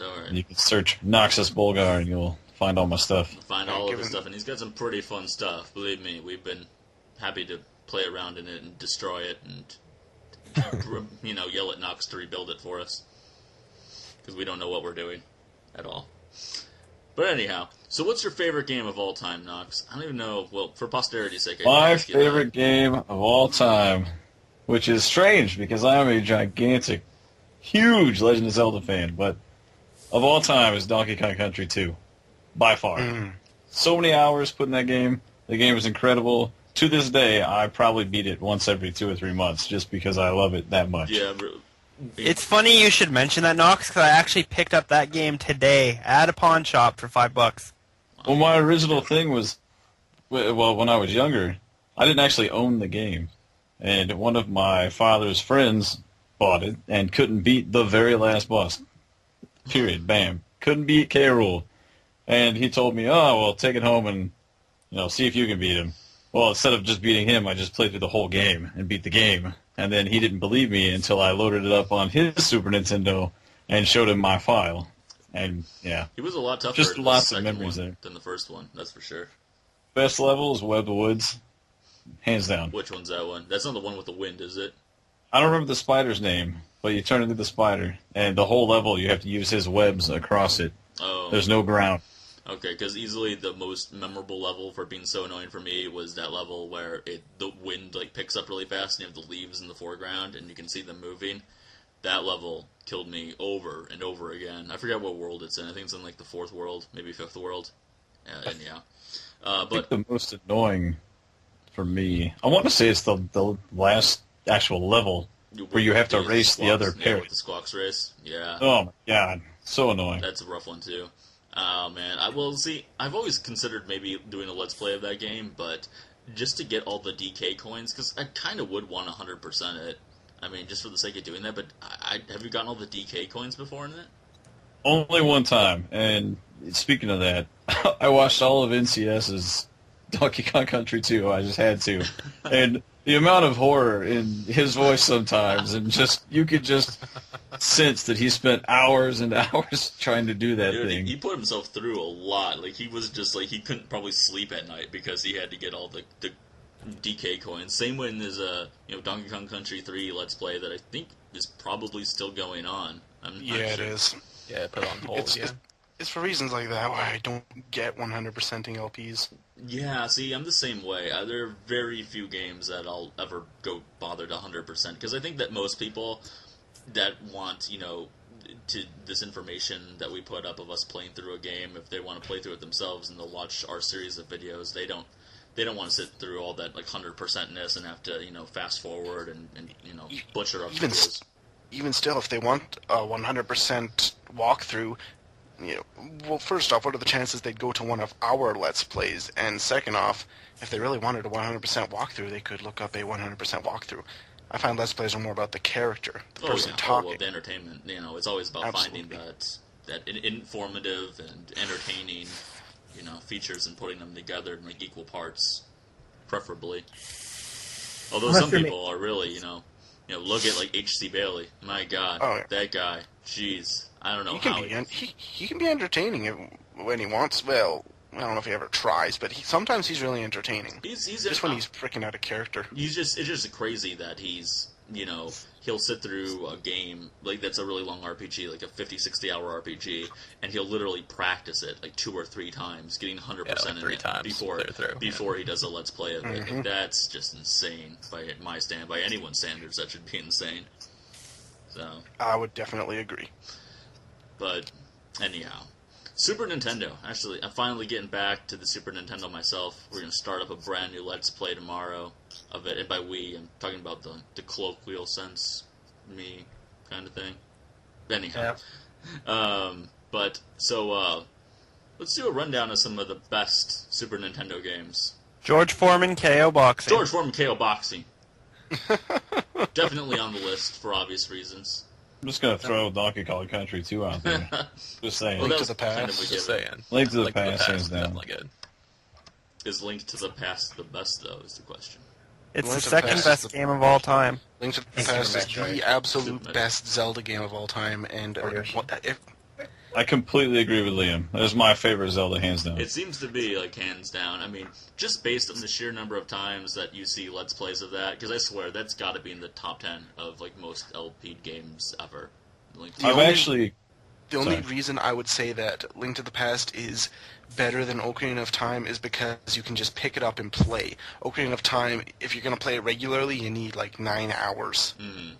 Speaker 2: All right.
Speaker 1: And you can search NoxusBolgar and you'll find all my stuff.
Speaker 2: Find all of his stuff, and he's got some pretty fun stuff. Believe me, we've been happy to play around in it and destroy it, and yell at Nox to rebuild it for us, because we don't know what we're doing. at all. But anyhow, so what's your favorite game of all time, Nox? I don't even know. Well, for posterity's sake, I can
Speaker 1: My
Speaker 2: ask you that.
Speaker 1: favorite game of all time, which is strange because I am a gigantic, huge Legend of Zelda fan, but of all time is Donkey Kong Country 2, by far. So many hours put in that game. The game is incredible. To this day, I probably beat it once every 2 or 3 months just because I love it that much.
Speaker 2: Yeah.
Speaker 6: It's funny you should mention that, Nox, because I actually picked up that game today at a pawn shop for $5.
Speaker 1: Well, my original thing was, well, when I was younger, I didn't actually own the game. And one of my father's friends bought it and couldn't beat the very last boss. Period. Bam. Couldn't beat K. Rool. And he told me, oh, well, take it home and, see if you can beat him. Well, instead of just beating him, I just played through the whole game and beat the game. And then he didn't believe me until I loaded it up on his Super Nintendo and showed him my file. And, yeah.
Speaker 2: He was a lot tougher
Speaker 1: Just
Speaker 2: in
Speaker 1: lots
Speaker 2: the
Speaker 1: of
Speaker 2: second
Speaker 1: memories
Speaker 2: one
Speaker 1: there.
Speaker 2: than the first one, that's for sure.
Speaker 1: Best level is Web of Woods. Hands down.
Speaker 2: Which one's that one? That's not the one with the wind, is it?
Speaker 1: I don't remember the spider's name, but you turn into the spider. And the whole level, you have to use his webs across it.
Speaker 2: Oh.
Speaker 1: There's no ground.
Speaker 2: Okay, because easily the most memorable level for being so annoying for me was that level where the wind picks up really fast and you have the leaves in the foreground and you can see them moving. That level killed me over and over again. I forget what world it's in. I think it's in the fourth world, maybe fifth world.
Speaker 1: I think the most annoying for me, I want to say it's the last actual level where you have to race the other pair.
Speaker 2: With the Squawks race, yeah.
Speaker 1: Oh my god, so annoying.
Speaker 2: That's a rough one too. Oh man, I've always considered maybe doing a Let's Play of that game, but just to get all the DK coins, because I kind of would want 100% it. I mean, just for the sake of doing that, but have you gotten all the DK coins before in it?
Speaker 1: Only one time, and speaking of that, I watched all of NCS's Donkey Kong Country 2, I just had to. And the amount of horror in his voice sometimes, and you could just sense that he spent hours and hours trying to do that thing.
Speaker 2: He put himself through a lot. He was just he couldn't probably sleep at night because he had to get all the DK coins. Same when there's Donkey Kong Country 3 Let's Play that I think is probably still going on. I'm not
Speaker 3: It
Speaker 2: sure.
Speaker 3: is.
Speaker 9: Yeah, put it on hold again.
Speaker 3: It's for reasons like that why I don't get 100%ing LPs.
Speaker 2: Yeah, see, I'm the same way. There are very few games that I'll ever go bother to 100%, because I think that most people that want, to this information that we put up of us playing through a game, if they want to play through it themselves and they'll watch our series of videos, they don't want to sit through all that 100%ness and have to fast forward and butcher up videos.
Speaker 3: Even still, if they want a 100% walkthrough, well, first off, what are the chances they'd go to one of our Let's Plays? And second off, if they really wanted a 100% walkthrough, they could look up a 100% walkthrough. I find Let's Plays are more about the character, the person talking.
Speaker 2: Well, the entertainment. It's always about
Speaker 3: Absolutely.
Speaker 2: finding that informative and entertaining, features and putting them together in equal parts, preferably. Although some people are really, look at H.C. Bailey. My God, that guy. Jeez, I don't know how
Speaker 3: he can be entertaining when he wants. Well, I don't know if he ever tries, but sometimes he's really entertaining.
Speaker 2: He's
Speaker 3: just when he's freaking out of character.
Speaker 2: It's just crazy that he's he'll sit through a game that's a really long RPG, like a 50-60 hour RPG, and he'll literally practice it 2 or 3 times, getting 100% in it before he does a Let's Play of it. And that's just insane by anyone's standards. That should be insane. So
Speaker 3: I would definitely agree.
Speaker 2: But anyhow, Super Nintendo. Actually, I'm finally getting back to the Super Nintendo myself. We're going to start up a brand new Let's Play tomorrow of it. And by we, I'm talking about the colloquial sense, me kind of thing. Anyhow.
Speaker 4: Yeah.
Speaker 2: Let's do a rundown of some of the best Super Nintendo games.
Speaker 6: George Foreman KO Boxing.
Speaker 2: George Foreman KO Boxing. Definitely on the list for obvious reasons.
Speaker 1: I'm just going to throw Donkey Kong Country 2 out there. Just saying.
Speaker 2: Well,
Speaker 3: Link to the Past.
Speaker 2: kind of a
Speaker 9: Just
Speaker 2: given.
Speaker 9: saying.
Speaker 1: Link to the
Speaker 9: Link
Speaker 1: Past, hands
Speaker 9: is
Speaker 1: down.
Speaker 9: definitely good.
Speaker 2: Is Link to the Past the best, though, is the question.
Speaker 6: It's
Speaker 3: Link
Speaker 6: the
Speaker 3: to the
Speaker 6: second
Speaker 3: Past
Speaker 6: best
Speaker 3: is
Speaker 6: game of all time.
Speaker 3: Link to the
Speaker 4: Thank you,
Speaker 3: Past is
Speaker 4: Metroid.
Speaker 3: the absolute
Speaker 2: Super
Speaker 3: best Zelda game of all time, and
Speaker 1: I completely agree with Liam. That is my favorite Zelda, hands down.
Speaker 2: It seems to be, hands down. I mean, just based on the sheer number of times that you see Let's Plays of that, because I swear, that's got to be in the top 10 of, most LP games ever.
Speaker 1: I've actually
Speaker 3: The only reason I would say that Link to the Past is better than Ocarina of Time is because you can just pick it up and play. Ocarina of Time, if you're going to play it regularly, you need like 9 hours.
Speaker 2: Mm.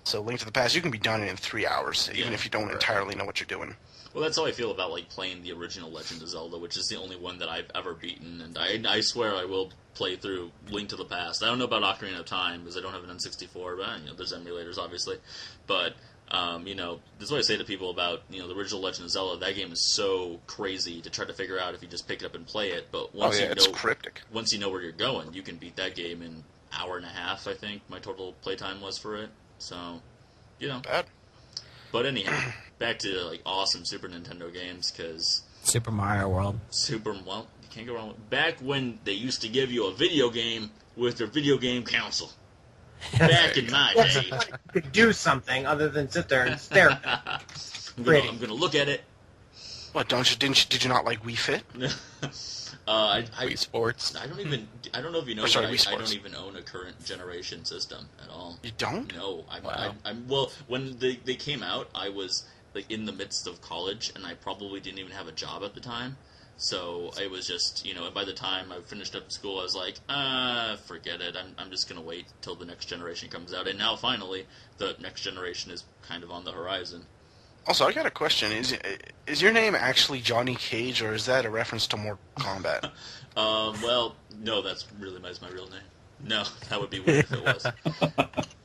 Speaker 3: So Link to the Past, you can be done in 3 hours, even if you don't entirely know what you're doing.
Speaker 2: Well, that's how I feel about like playing the original Legend of Zelda, which is the only one that I've ever beaten, and I swear I will play through Link to the Past. I don't know about Ocarina of Time because I don't have an N64, but there's emulators obviously. But that's what I say to people about the original Legend of Zelda. That game is so crazy to try to figure out if you just pick it up and play it. But
Speaker 3: it's cryptic.
Speaker 2: Once you know where you're going, you can beat that game in an hour and a half. I think my total playtime was for it. So,
Speaker 3: Bad.
Speaker 2: But anyhow, back to like awesome Super Nintendo games because
Speaker 5: Super Mario World.
Speaker 2: You can't go wrong with back when they used to give you a video game with their video game console. Back in my day,
Speaker 4: you could do something other than sit there and stare at it.
Speaker 2: I'm gonna look at it.
Speaker 3: What? Did you not like Wii Fit?
Speaker 6: Wii Sports.
Speaker 2: I don't know if you know,
Speaker 3: Wii
Speaker 2: I
Speaker 3: Sports.
Speaker 2: don't even own a current generation system at all.
Speaker 3: You don't?
Speaker 2: No,
Speaker 6: Wow.
Speaker 2: well, when they came out, I was like in the midst of college, and I probably didn't even have a job at the time. So it was just, by the time I finished up school, I was like, forget it. I'm just gonna wait till the next generation comes out. And now finally, the next generation is kind of on the horizon.
Speaker 3: Also, I got a question. Is your name actually Johnny Cage, or is that a reference to Mortal Kombat?
Speaker 2: Well, no, that's really my real name. No, that would be weird if it was.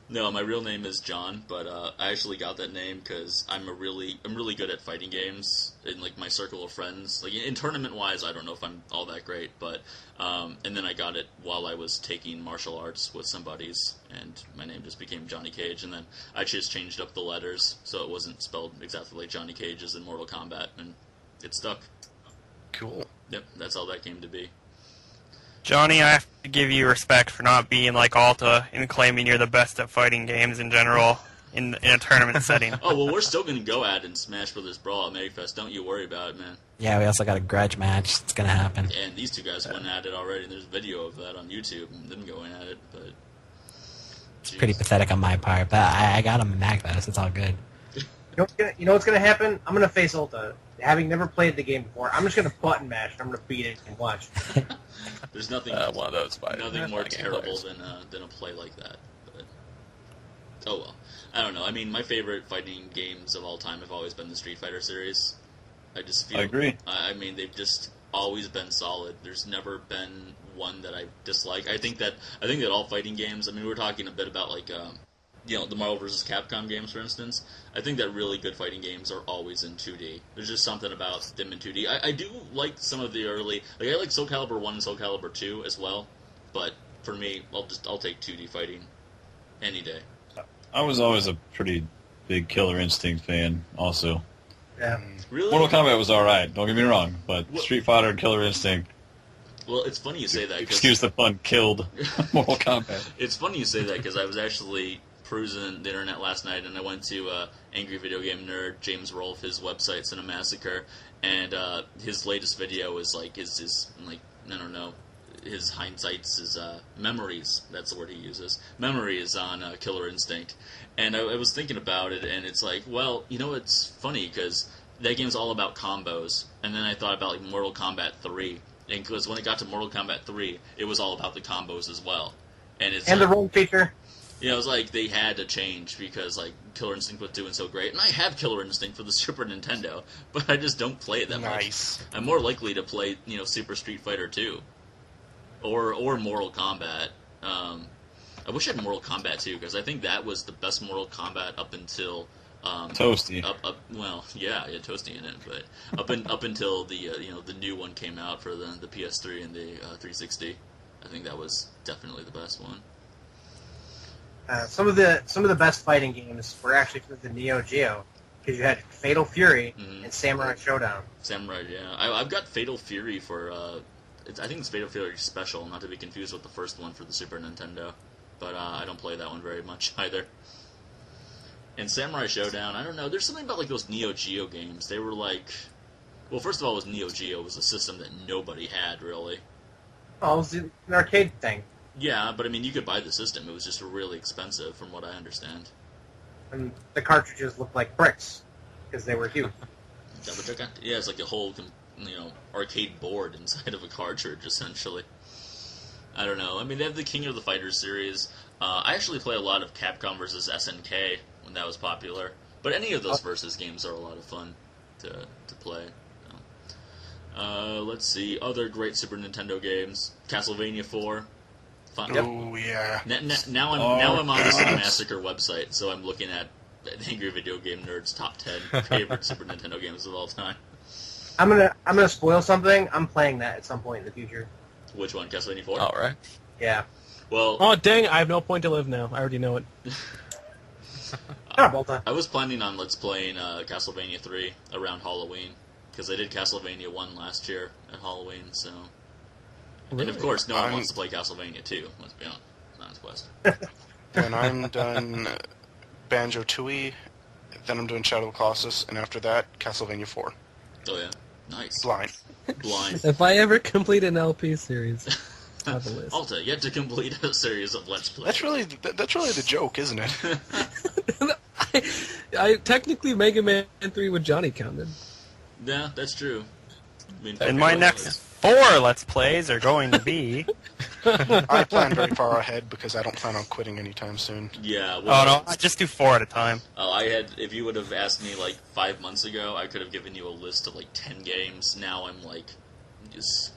Speaker 2: No, my real name is John, but I actually got that name because I'm really good at fighting games in like my circle of friends. Like in tournament wise, I don't know if I'm all that great, but and then I got it while I was taking martial arts with some buddies, and my name just became Johnny Cage. And then I just changed up the letters so it wasn't spelled exactly like Johnny Cage as in Mortal Kombat, and it stuck.
Speaker 3: Cool.
Speaker 2: Yep, that's how that came to be.
Speaker 6: Johnny, I have to give you respect for not being like Alta and claiming you're the best at fighting games in general in a tournament setting.
Speaker 2: Oh, well, we're still going to go at it in Smash Brothers Brawl at Megafest. Don't you worry about it, man.
Speaker 5: Yeah, we also got a grudge match. It's gonna happen.
Speaker 2: And these two guys went at it already. There's video of that on YouTube. Them going at it, but
Speaker 5: It's pretty pathetic on my part, but I got him in MagFest. It's all good.
Speaker 4: You know what's gonna happen? I'm gonna face Ulta. Having never played the game before, I'm just gonna button mash and I'm gonna beat it and watch.
Speaker 2: there's nothing
Speaker 6: One of those
Speaker 2: nothing more terrible than a play like that. But oh well. I don't know. I mean, my favorite fighting games of all time have always been the Street Fighter series. I just feel.
Speaker 1: I agree.
Speaker 2: I mean, they've just always been solid. There's never been one that I dislike. I think that all fighting games. I mean, we're talking a bit about like the Marvel vs. Capcom games, for instance. I think that really good fighting games are always in 2D. There's just something about them in 2D. I do like some of the early. Like I like Soul Calibur 1 and Soul Calibur 2 as well. But for me, I'll take 2D fighting any day.
Speaker 1: I was always a pretty big Killer Instinct fan, also.
Speaker 4: Yeah.
Speaker 2: Really?
Speaker 1: Mortal Kombat was alright, don't get me wrong, but Street Fighter and Killer Instinct,
Speaker 2: Well, it's funny you say that. 'Cause
Speaker 1: excuse the pun, killed Mortal Kombat.
Speaker 2: It's funny you say that because I was actually perusing the internet last night and I went to Angry Video Game Nerd, James Rolfe, his website, Cinemassacre, and his latest video is like his like, I don't know, his hindsights, his memories, that's the word he uses, memories on Killer Instinct. And I was thinking about it, and it's like, well, it's funny, because that game's all about combos, and then I thought about like Mortal Kombat 3, and because when it got to Mortal Kombat 3, it was all about the combos as well. And it's
Speaker 4: The roll feature.
Speaker 2: it was like they had to change because like Killer Instinct was doing so great, and I have Killer Instinct for the Super Nintendo, but I just don't play it that
Speaker 3: Nice.
Speaker 2: much. I'm more likely to play Super Street Fighter 2 or Mortal Kombat. I wish I had Mortal Kombat 2 because I think that was the best Mortal Kombat up until
Speaker 1: Toasty.
Speaker 2: Well, yeah, it had Toasty in it, but up until the the new one came out for the PS3 and the 360. I think that was definitely the best one.
Speaker 4: Some of the best fighting games were actually for the Neo Geo, because you had Fatal Fury and Samurai Showdown.
Speaker 2: Samurai, yeah. I've got Fatal Fury for. I think it's Fatal Fury Special, not to be confused with the first one for the Super Nintendo. But I don't play that one very much either. And Samurai Showdown, I don't know. There's something about like those Neo Geo games. They were like, well, first of all, it was Neo Geo. It was a system that nobody had really.
Speaker 4: Oh, it was an arcade thing.
Speaker 2: Yeah, but I mean, you could buy the system. It was just really expensive, from what I understand.
Speaker 4: And the cartridges looked like bricks. because they were huge.
Speaker 2: Yeah, it's like a whole, arcade board inside of a cartridge, essentially. I don't know. I mean, they have the King of the Fighters series. I actually play a lot of Capcom versus SNK when that was popular. But any of those versus games are a lot of fun to play. Let's see. Other great Super Nintendo games. Castlevania 4. Fun.
Speaker 3: Oh, yeah.
Speaker 2: Now I'm on the City Massacre website, so I'm looking at Angry Video Game Nerd's top 10 favorite Super Nintendo games of all time.
Speaker 4: I'm gonna spoil something. I'm playing that at some point in the future.
Speaker 2: Which one? Castlevania 4?
Speaker 1: All right.
Speaker 4: Yeah.
Speaker 2: Well,
Speaker 7: Oh, dang, I have no point to live now. I already know it.
Speaker 2: I was planning on Let's playing Castlevania 3 around Halloween, because I did Castlevania 1 last year at Halloween, so...
Speaker 7: Really?
Speaker 2: And of course, no one wants to play Castlevania 2, let's be honest Quest.
Speaker 3: When I'm done Banjo-Tooie, then I'm doing Shadow of the Colossus, and after that, Castlevania 4.
Speaker 2: Oh yeah, nice.
Speaker 3: Blind.
Speaker 7: If I ever complete an LP series, I have a list.
Speaker 2: Alta, yet to complete a series of Let's Play.
Speaker 3: That's really the joke, isn't it?
Speaker 7: I technically Mega Man 3 with Johnny counted.
Speaker 2: Yeah, that's true. I mean,
Speaker 6: And my next 4 Let's Plays are going to be...
Speaker 3: I plan very far ahead because I don't plan on quitting anytime soon.
Speaker 2: Yeah.
Speaker 6: Oh,
Speaker 2: Well,
Speaker 6: no, I just do 4 at a time.
Speaker 2: If you would have asked me like 5 months ago, I could have given you a list of like 10 games. Now I'm like, just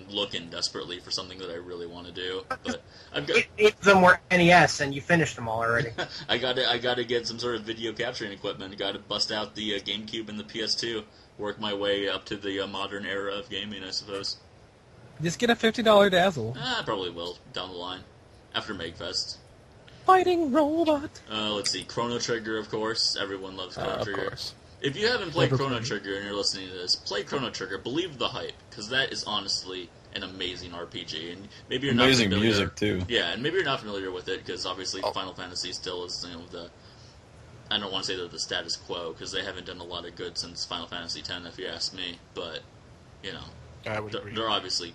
Speaker 2: looking desperately for something that I really want to do. But I've got
Speaker 4: 8 of them were NES, and you finished them all already.
Speaker 2: I gotta get some sort of video capturing equipment. Gotta bust out the GameCube and the PS2. Work my way up to the modern era of gaming, I suppose.
Speaker 7: Just get a $50 Dazzle.
Speaker 2: I probably will down the line after MakeFest.
Speaker 7: Fighting robot.
Speaker 2: Let's see, Chrono Trigger, of course. Everyone loves Chrono
Speaker 1: Of
Speaker 2: Trigger.
Speaker 1: course.
Speaker 2: If you haven't played
Speaker 7: Never
Speaker 2: Chrono
Speaker 7: played.
Speaker 2: Trigger and you're listening to this, play Chrono Trigger. Believe the hype, because that is honestly an amazing RPG. And maybe you're
Speaker 1: Amazing
Speaker 2: not familiar.
Speaker 1: music too.
Speaker 2: Yeah, and maybe you're not familiar with it because obviously Final Fantasy still is the. I don't want to say they're the status quo because they haven't done a lot of good since Final Fantasy X, if you ask me. But
Speaker 3: I would agree.
Speaker 2: they're obviously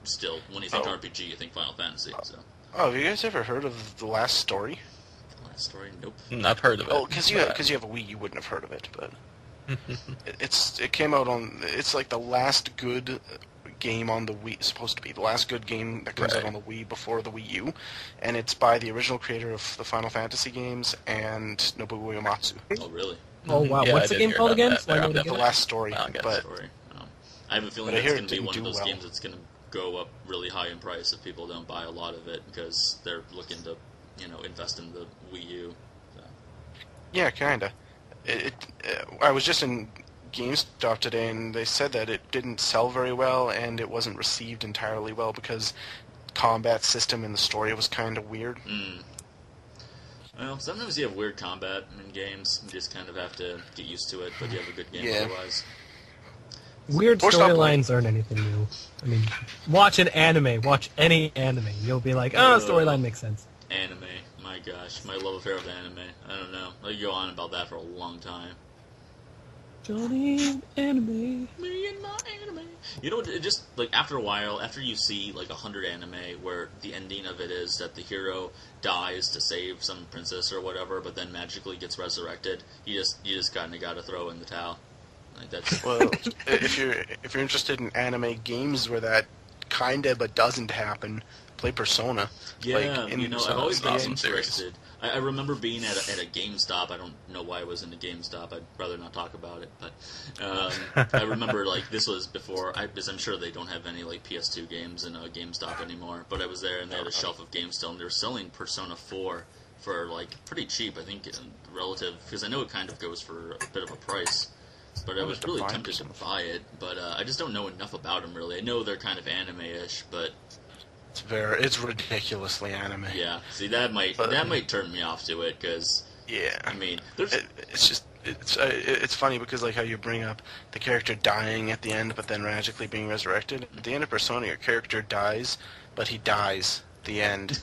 Speaker 2: still, when you think RPG, you think Final Fantasy. So
Speaker 3: Oh, have you guys ever heard of The Last Story?
Speaker 2: the last story, nope.
Speaker 1: I've heard of it.
Speaker 3: Oh, because you have a Wii, you wouldn't have heard of it, but it came out on. It's like the last good game on the Wii. It's supposed to be the last good game that comes out on the Wii before the Wii U, and it's by the original creator of the Final Fantasy games and Nobuo Uematsu.
Speaker 2: Oh, really?
Speaker 7: Oh, wow.
Speaker 1: Yeah,
Speaker 7: What's
Speaker 1: I
Speaker 7: the
Speaker 1: did
Speaker 7: game
Speaker 1: hear
Speaker 7: called
Speaker 1: about
Speaker 7: again?
Speaker 1: that.
Speaker 7: So I know to
Speaker 1: They're
Speaker 7: get
Speaker 3: The
Speaker 7: it.
Speaker 3: Last Story,
Speaker 1: I'll get
Speaker 3: but
Speaker 2: Story. I have a feeling
Speaker 3: But I
Speaker 2: that's
Speaker 3: hear
Speaker 2: going
Speaker 3: it
Speaker 2: to be
Speaker 3: didn't
Speaker 2: one of
Speaker 3: do
Speaker 2: those
Speaker 3: well.
Speaker 2: games that's going to go up really high in price if people don't buy a lot of it because they're looking to, invest in the Wii U. So.
Speaker 3: yeah, kinda. I was just in GameStop today, and they said that it didn't sell very well, and it wasn't received entirely well because combat system in the story was kind of weird.
Speaker 2: Well, sometimes you have weird combat in games. You just kind of have to get used to it, but you have a good game
Speaker 3: Yeah.
Speaker 2: otherwise.
Speaker 7: Weird
Speaker 3: Or stop playing.
Speaker 7: storylines aren't anything new. I mean, watch an anime. Watch any anime. You'll be like, oh, storyline makes sense.
Speaker 2: Anime. My gosh. My love affair with anime. I don't know. I could go on about that for a long time.
Speaker 7: Johnny, anime.
Speaker 2: Me and my anime. You know, it just, like, after a while, after you see, like, 100 anime where the ending of it is that the hero dies to save some princess or whatever, but then magically gets resurrected, you just kind of gotta throw in the towel. Like, that's...
Speaker 3: Well, if you're interested in anime games where that kinda but doesn't happen, play Persona.
Speaker 2: Yeah,
Speaker 3: Like, in
Speaker 2: I've always been
Speaker 1: awesome series.
Speaker 2: interested. I remember being at a GameStop. I don't know why I was in a GameStop. I'd rather not talk about it. But I remember, like, this was before, because I'm sure they don't have any, like, PS2 games in a GameStop anymore. But I was there, and they had a shelf of games still, and they were selling Persona 4 for, like, pretty cheap, I think, relative, because I know it kind of goes for a bit of a price. But I was really tempted to buy it, but I just don't know enough about them, really. I know they're kind of anime-ish, but...
Speaker 3: It's ridiculously anime.
Speaker 2: Yeah, see, that might turn me off to it, because,
Speaker 3: Yeah.
Speaker 2: I mean, there's...
Speaker 3: It's funny because like how you bring up the character dying at the end, but then magically being resurrected. At the end of Persona, your character dies, but he dies at the end.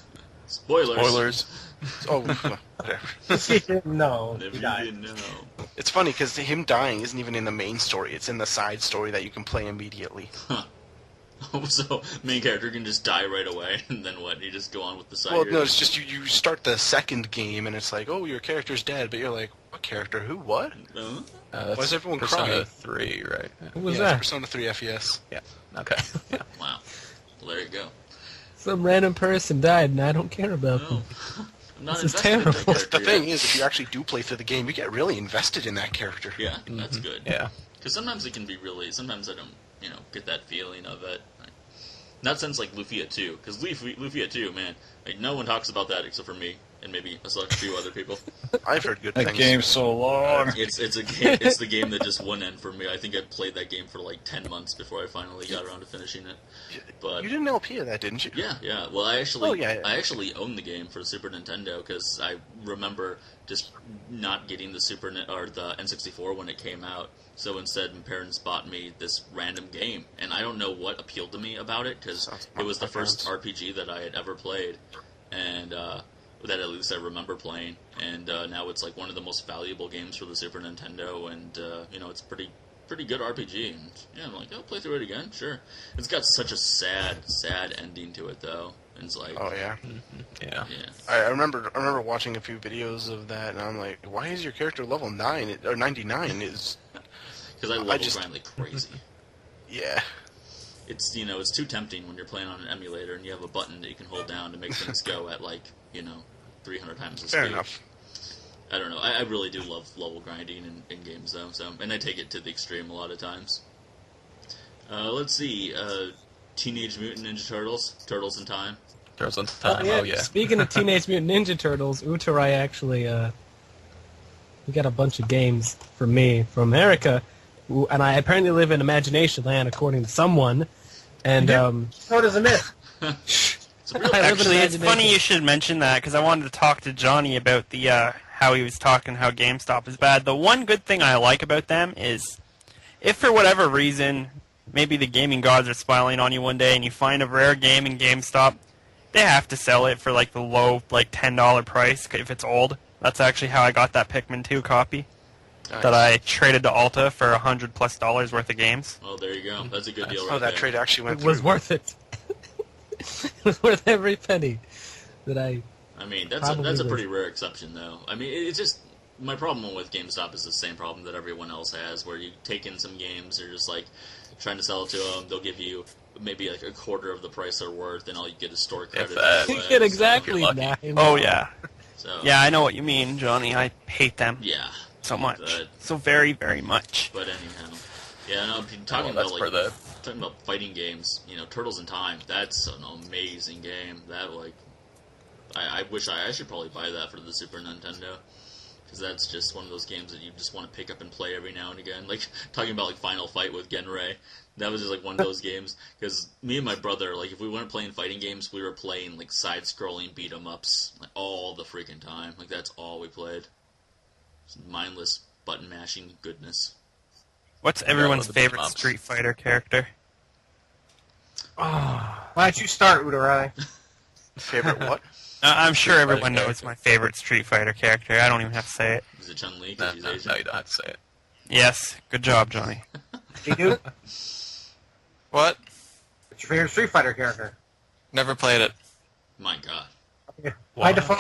Speaker 2: Spoilers.
Speaker 3: Oh, whatever.
Speaker 4: No,
Speaker 2: If
Speaker 4: he
Speaker 2: you
Speaker 4: died.
Speaker 2: didn't know.
Speaker 3: It's funny because him dying isn't even in the main story. It's in the side story that you can play immediately.
Speaker 2: So main character can just die right away, and then what? You just go on with the side.
Speaker 3: Well, no, it's just you start the second game, and it's like, oh, your character's dead, but you're like, what character? Who? What?
Speaker 2: Uh-huh.
Speaker 3: Why is everyone
Speaker 9: Persona
Speaker 3: crying?
Speaker 9: 3, right?
Speaker 7: Who was
Speaker 3: Yeah,
Speaker 7: that?
Speaker 3: it's Persona 3 FES.
Speaker 9: Yeah. Okay. Yeah.
Speaker 2: Wow. Well, there you go.
Speaker 7: Some random person died, and I don't care about
Speaker 2: No.
Speaker 7: them.
Speaker 2: I'm not
Speaker 7: This is
Speaker 2: invested in that
Speaker 7: terrible.
Speaker 2: character
Speaker 3: The thing
Speaker 2: yet.
Speaker 3: is, if you actually do play through the game, you get really invested in that character.
Speaker 2: Yeah, that's good.
Speaker 9: Yeah.
Speaker 2: Because sometimes it can be really. Sometimes I don't, get that feeling of it. Not since like Lufia 2, because Lufia 2, man, like no one talks about that except for me and maybe a select few other people.
Speaker 3: I've heard good
Speaker 1: That
Speaker 3: things.
Speaker 1: game's so long.
Speaker 2: It's a game. It's the game that just wouldn't end for me. I think I played that game for like 10 months before I finally got around to finishing it. But
Speaker 3: You did an LP of that, didn't you?
Speaker 2: yeah. Well, I actually,
Speaker 3: Oh, yeah.
Speaker 2: I actually own the game for the Super Nintendo because I remember just not getting the or the N64 when it came out. So instead, my parents bought me this random game, and I don't know what appealed to me about it because it was the first RPG that I had ever played, and that at least I remember playing. And now it's like one of the most valuable games for the Super Nintendo, and it's pretty good RPG. And yeah, I'm like, I'll play through it again, sure. It's got such a sad ending to it, though. And it's like,
Speaker 3: Oh yeah.
Speaker 9: Yeah.
Speaker 2: yeah.
Speaker 3: I remember watching a few videos of that, and I'm like, why is your character level 9 or 99? Is
Speaker 2: Because I level grind like crazy.
Speaker 3: yeah.
Speaker 2: It's it's too tempting when you're playing on an emulator and you have a button that you can hold down to make things go at 300 times the speed.
Speaker 3: Fair enough.
Speaker 2: I don't know. I really do love level grinding in games though. And I take it to the extreme a lot of times. Let's see. Teenage Mutant Ninja Turtles. Turtles in Time.
Speaker 9: Turtles in Time. Oh yeah.
Speaker 7: Speaking of Teenage Mutant Ninja Turtles, Uterai actually, we got a bunch of games for me from America, and I apparently live in Imagination Land, according to someone. And
Speaker 4: So does a myth.
Speaker 2: It's a real
Speaker 7: I live in
Speaker 6: Actually, it's
Speaker 7: imagination.
Speaker 6: funny you should mention that because I wanted to talk to Johnny about the how he was talking how GameStop is bad. The one good thing I like about them is if for whatever reason maybe the gaming gods are smiling on you one day and you find a rare game in GameStop, they have to sell it for like the low $10 price if it's old. That's actually how I got that Pikmin 2 copy that I traded to Alta for $100+ worth of games.
Speaker 2: Oh, there you go. That's a good deal right
Speaker 3: Oh, that
Speaker 2: there.
Speaker 3: trade actually went
Speaker 7: it was
Speaker 3: through.
Speaker 7: worth it. It was worth every penny that I...
Speaker 2: I mean, that's
Speaker 7: Probably
Speaker 2: a
Speaker 7: is.
Speaker 2: pretty rare exception, though. I mean, it's just my problem with GameStop is the same problem that everyone else has, where you take in some games, you're just like trying to sell it to them. They'll give you maybe like a quarter of the price they're worth, and all you get is store credit.
Speaker 9: that.
Speaker 7: You
Speaker 2: anyway,
Speaker 7: get
Speaker 2: so-
Speaker 7: exactly
Speaker 9: You're lucky.
Speaker 7: 9.
Speaker 6: Oh yeah,
Speaker 2: So,
Speaker 6: yeah, I know what you mean, Johnny. I hate them
Speaker 2: yeah.
Speaker 6: so much,
Speaker 2: But-
Speaker 6: so very, very much.
Speaker 2: But anyhow, yeah. No, if you're talking
Speaker 9: that's
Speaker 2: about
Speaker 9: for the-
Speaker 2: talking about fighting games, Turtles in Time. That's an amazing game. That I wish I should probably buy that for the Super Nintendo. Because that's just one of those games that you just want to pick up and play every now and again. Like, talking about, like, Final Fight with Genrei. That was just, like, one of those games. Because me and my brother, like, if we weren't playing fighting games, we were playing, like, side-scrolling beat-em-ups, like, all the freaking time. Like, that's all we played. Just mindless button-mashing goodness.
Speaker 6: What's everyone's
Speaker 9: the
Speaker 6: favorite
Speaker 9: beat-em-ups.
Speaker 6: Street Fighter character?
Speaker 4: Why don't you start, Uterai?
Speaker 3: Favorite what?
Speaker 6: I'm sure
Speaker 9: Fighter
Speaker 6: everyone knows
Speaker 9: character.
Speaker 6: my favorite Street Fighter character. I don't even have to say it.
Speaker 2: Is it Chun-Li?
Speaker 9: No,
Speaker 2: Because she's
Speaker 9: no,
Speaker 2: Asian?
Speaker 9: no, you don't have to say it.
Speaker 6: Yes, good job, Johnny.
Speaker 4: You do?
Speaker 10: What?
Speaker 4: What's your favorite Street Fighter character?
Speaker 10: Never played it.
Speaker 2: My God.
Speaker 4: By default,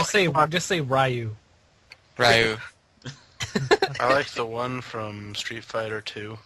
Speaker 7: Just say Ryu.
Speaker 10: Ryu.
Speaker 3: I like the one from Street Fighter 2.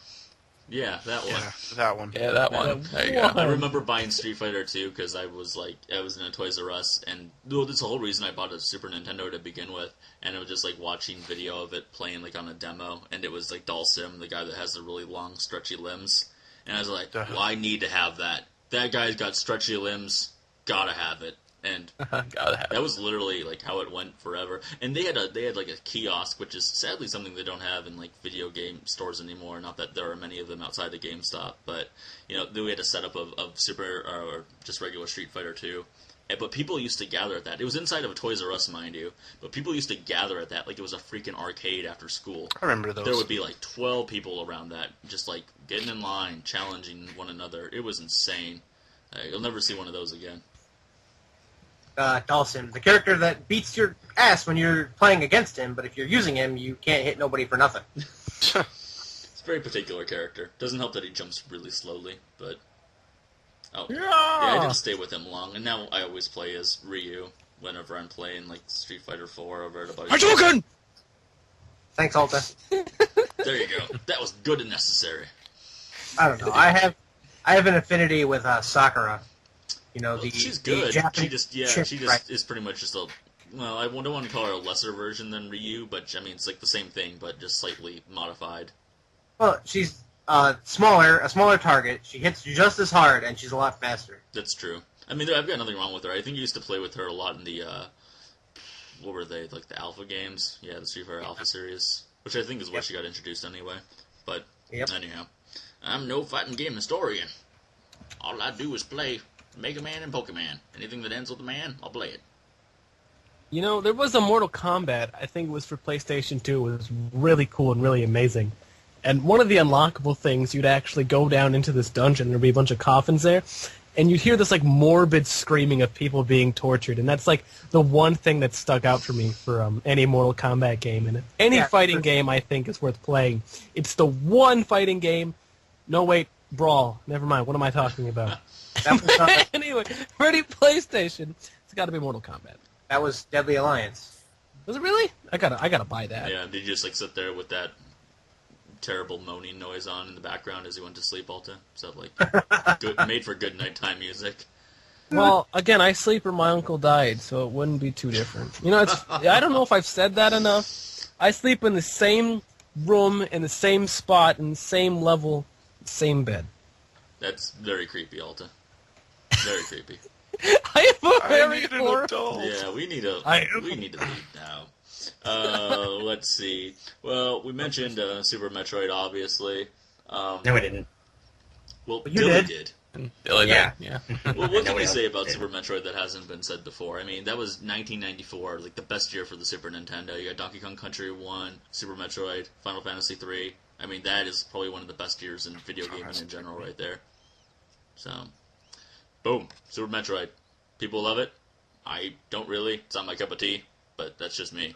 Speaker 2: Yeah, that one.
Speaker 3: Yeah, that one.
Speaker 9: Yeah, that one. There you go.
Speaker 2: I remember buying Street Fighter 2 because I was in a Toys R Us, and that's the whole reason I bought a Super Nintendo to begin with. And it was just like watching video of it playing like on a demo, and it was like Dalsim, the guy that has the really long, stretchy limbs. And I was like, well, I need to have that. That guy's got stretchy limbs, gotta have it. And
Speaker 9: Gotta have
Speaker 2: that was literally like how it went forever. And they had like a kiosk, which is sadly something they don't have in like video game stores anymore. Not that there are many of them outside of GameStop, but then we had a setup of Super or just regular Street Fighter 2. But people used to gather at that. It was inside of a Toys R Us, mind you. But people used to gather at that like it was a freaking arcade after school.
Speaker 3: I remember those.
Speaker 2: There would be like 12 people around that, just like getting in line, challenging one another. It was insane. You'll never see one of those again.
Speaker 4: Dalsim, the character that beats your ass when you're playing against him, but if you're using him, you can't hit nobody for nothing.
Speaker 2: It's a very particular character. Doesn't help that he jumps really slowly, but Oh, yeah, I didn't stay with him long, and now I always play as Ryu whenever I'm playing like Street Fighter 4 over at a buddy's.
Speaker 7: Hadouken!
Speaker 4: Thanks, Alta.
Speaker 2: There you go. That was good and necessary.
Speaker 4: I don't know. I have an affinity with Sakura. You know,
Speaker 2: she's
Speaker 4: the
Speaker 2: good.
Speaker 4: Japanese
Speaker 2: She just
Speaker 4: right.
Speaker 2: is pretty much just a. Well, I don't want to call her a lesser version than Ryu, but I mean it's like the same thing, but just slightly modified.
Speaker 4: Well, she's a smaller target. She hits just as hard, and she's a lot faster.
Speaker 2: That's true. I mean, I've got nothing wrong with her. I think I used to play with her a lot in the what were they, like the Alpha games? Yeah, the Street Fighter Alpha series, which I think is where she got introduced anyway. But anyhow, I'm no fighting game historian. All I do is play Mega Man and Pokemon. Anything that ends with a man, I'll play it.
Speaker 7: You know, there was a Mortal Kombat, I think it was for PlayStation 2, it was really cool and really amazing. And one of the unlockable things, you'd actually go down into this dungeon, and there'd be a bunch of coffins there, and you'd hear this, like, morbid screaming of people being tortured, and that's, like, the one thing that stuck out for me for any Mortal Kombat game. And any fighting game, I think, is worth playing. It's the one fighting game... No, wait, Brawl. Never mind, what am I talking about? Anyway, for any PlayStation, it's got to be Mortal Kombat.
Speaker 4: That was Deadly Alliance.
Speaker 7: Was it really? I gotta buy that.
Speaker 2: Yeah, did you just like sit there with that terrible moaning noise on in the background as you went to sleep, Alta? So like made for good nighttime music.
Speaker 7: Well, again, I sleep where my uncle died, so it wouldn't be too different. You know, I don't know if I've said that enough. I sleep in the same room, in the same spot, in the same level, same bed.
Speaker 2: That's very creepy, Alta. Very creepy.
Speaker 7: I am a very
Speaker 3: adult.
Speaker 2: Yeah, we need to leave now. Let's see. Well, we mentioned Super Metroid, obviously.
Speaker 8: No, we didn't.
Speaker 2: Well,
Speaker 4: you
Speaker 2: Billy
Speaker 4: did.
Speaker 9: Billy
Speaker 8: Yeah.
Speaker 9: did, yeah.
Speaker 2: Well, what can
Speaker 8: we
Speaker 2: we say
Speaker 8: did.
Speaker 2: about Super Metroid that hasn't been said before? I mean, that was 1994, like the best year for the Super Nintendo. You got Donkey Kong Country 1, Super Metroid, Final Fantasy 3. I mean, that is probably one of the best years in video gaming in general right there. So, boom, Super Metroid. People love it. I don't really. It's not my cup of tea, but that's just me.